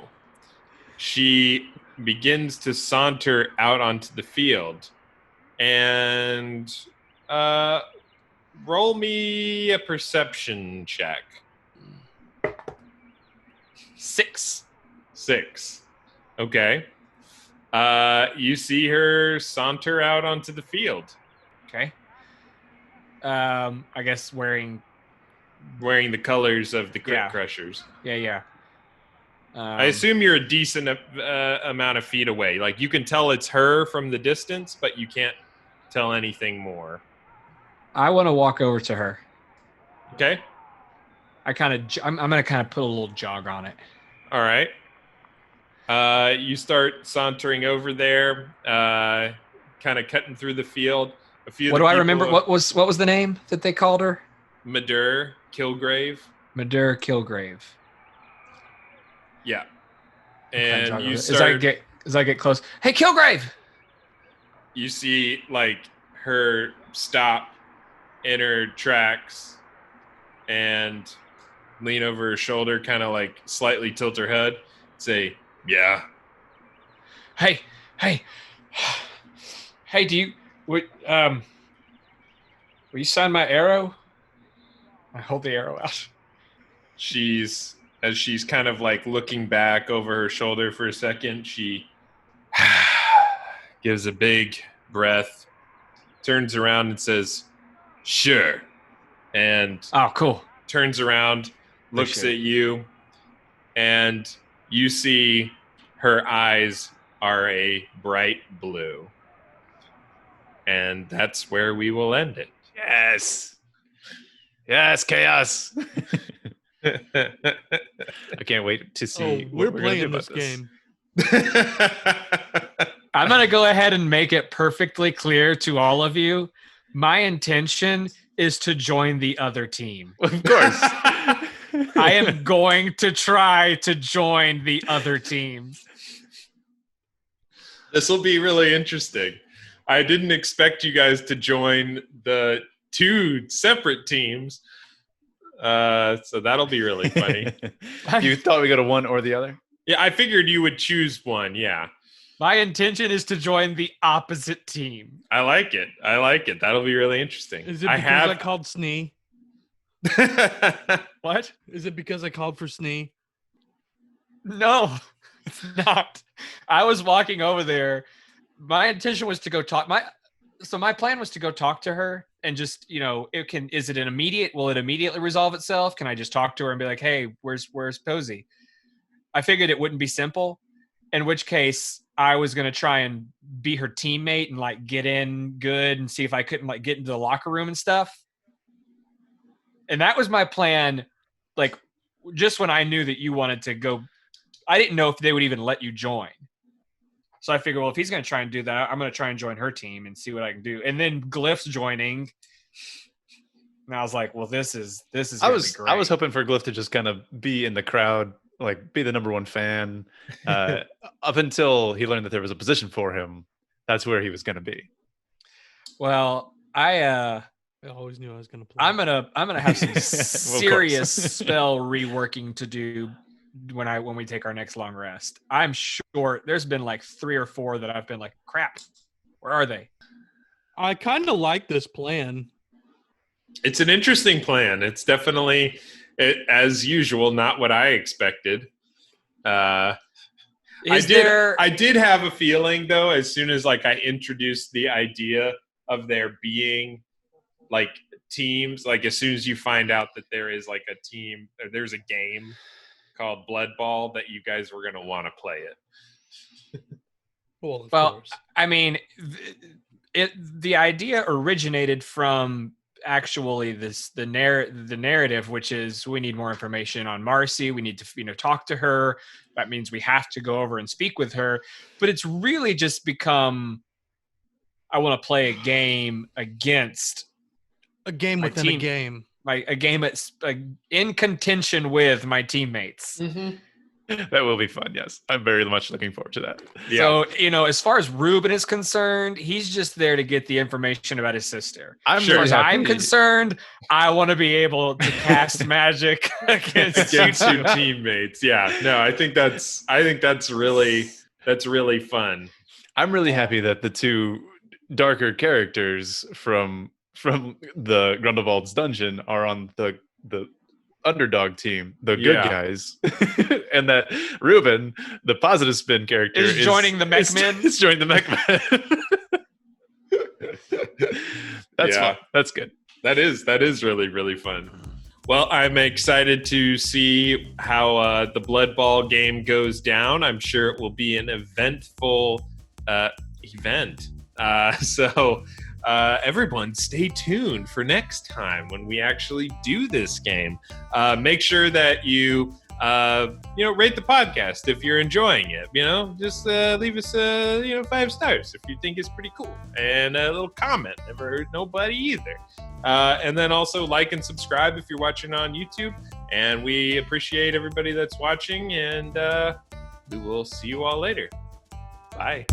She begins to saunter out onto the field, and roll me a perception check. 6. 6. Okay. You see her saunter out onto the field, Okay. I guess wearing. wearing the colors of the Crit Yeah. Crushers. Yeah. I assume you're a decent amount of feet away. You can tell it's her from the distance, but you can't tell anything more. I want to walk over to her. Okay. I'm gonna kind of put a little jog on it. All right. You start sauntering over there, kind of cutting through the field. A few. What of do the I remember? people- What was the name that they called her? Madur Kilgrave. Madur Kilgrave. Yeah. Okay, And juggle you it. start. As I get close. Hey, Kilgrave! You see like her stop in her tracks and lean over her shoulder, kind of like slightly tilt her head, say, "Yeah." Hey, do you will you sign my arrow? I hold the arrow out. She's kind of like looking back over her shoulder for a second, she gives a big breath, turns around and says, "Sure." And Oh, cool. turns around, looks Appreciate at you, and you see her eyes are a bright blue. And that's where we will end it. Yes. Yes, chaos. I can't wait to see. We're what we're gonna do playing about this game. I'm going to go ahead and make it perfectly clear to all of you. My intention is to join the other team. Of course. I am going to try to join the other team. This will be really interesting. I didn't expect you guys to join the two separate teams. So that'll be really funny. You thought we go to one or the other? Yeah, I figured you would choose one. Yeah. My intention is to join the opposite team. I like it. That'll be really interesting. Is it because I called Snee? What? Is it because I called for Snee? No, it's not. I was walking over there. My intention was to go talk. My plan was to go talk to her and just, is it an immediate? Will it immediately resolve itself? Can I just talk to her and be like, "Hey, where's Posey?" I figured it wouldn't be simple. In which case, I was gonna try and be her teammate and like get in good and see if I couldn't like get into the locker room and stuff. And that was my plan. Like, just when I knew that you wanted to go, I didn't know if they would even let you join. So I figured, well, if he's going to try and do that, I'm going to try and join her team and see what I can do. And then Glyph's joining. And I was like, well, this is I was hoping for Glyph to just kind of be in the crowd, like be the number one fan. Up until he learned that there was a position for him, that's where he was going to be. Well, I always knew I was going to play. I'm gonna have some serious spell reworking to do when we take our next long rest. I'm sure there's been like 3 or 4 that I've been like, crap, where are they? I kind of like this plan. It's an interesting plan. It's definitely, as usual, not what I expected. I did have a feeling, though, as soon as like I introduced the idea of there being like teams, like as soon as you find out that there is like a team, there's a game called Blood Ball, that you guys were going to want to play it. Well, of course. I mean, the idea originated from actually the narrative, which is we need more information on Marcy. We need to talk to her. That means we have to go over and speak with her. But it's really just become, I want to play a game against a game within a game. A game that's in contention with my teammates. Mm-hmm. That will be fun. Yes, I'm very much looking forward to that. Yeah. So, as far as Ruben is concerned, he's just there to get the information about his sister. As far as I'm concerned, I want to be able to cast magic against your teammates. Yeah, no, I think that's really fun. I'm really happy that the two darker characters from the Grindelwald's dungeon are on the underdog team, the good guys, and that Ruben, the positive spin character, is joining the mech men. Is joining the mech men. That's fun. That's good. That is really, really fun. Well, I'm excited to see how the Blood Ball game goes down. I'm sure it will be an eventful event. So everyone, stay tuned for next time when we actually do this game. Make sure that you rate the podcast if you're enjoying it. Just leave us 5 stars if you think it's pretty cool, and a little comment. Never hurt nobody either. And then also like and subscribe if you're watching on YouTube. And we appreciate everybody that's watching, and we will see you all later. Bye.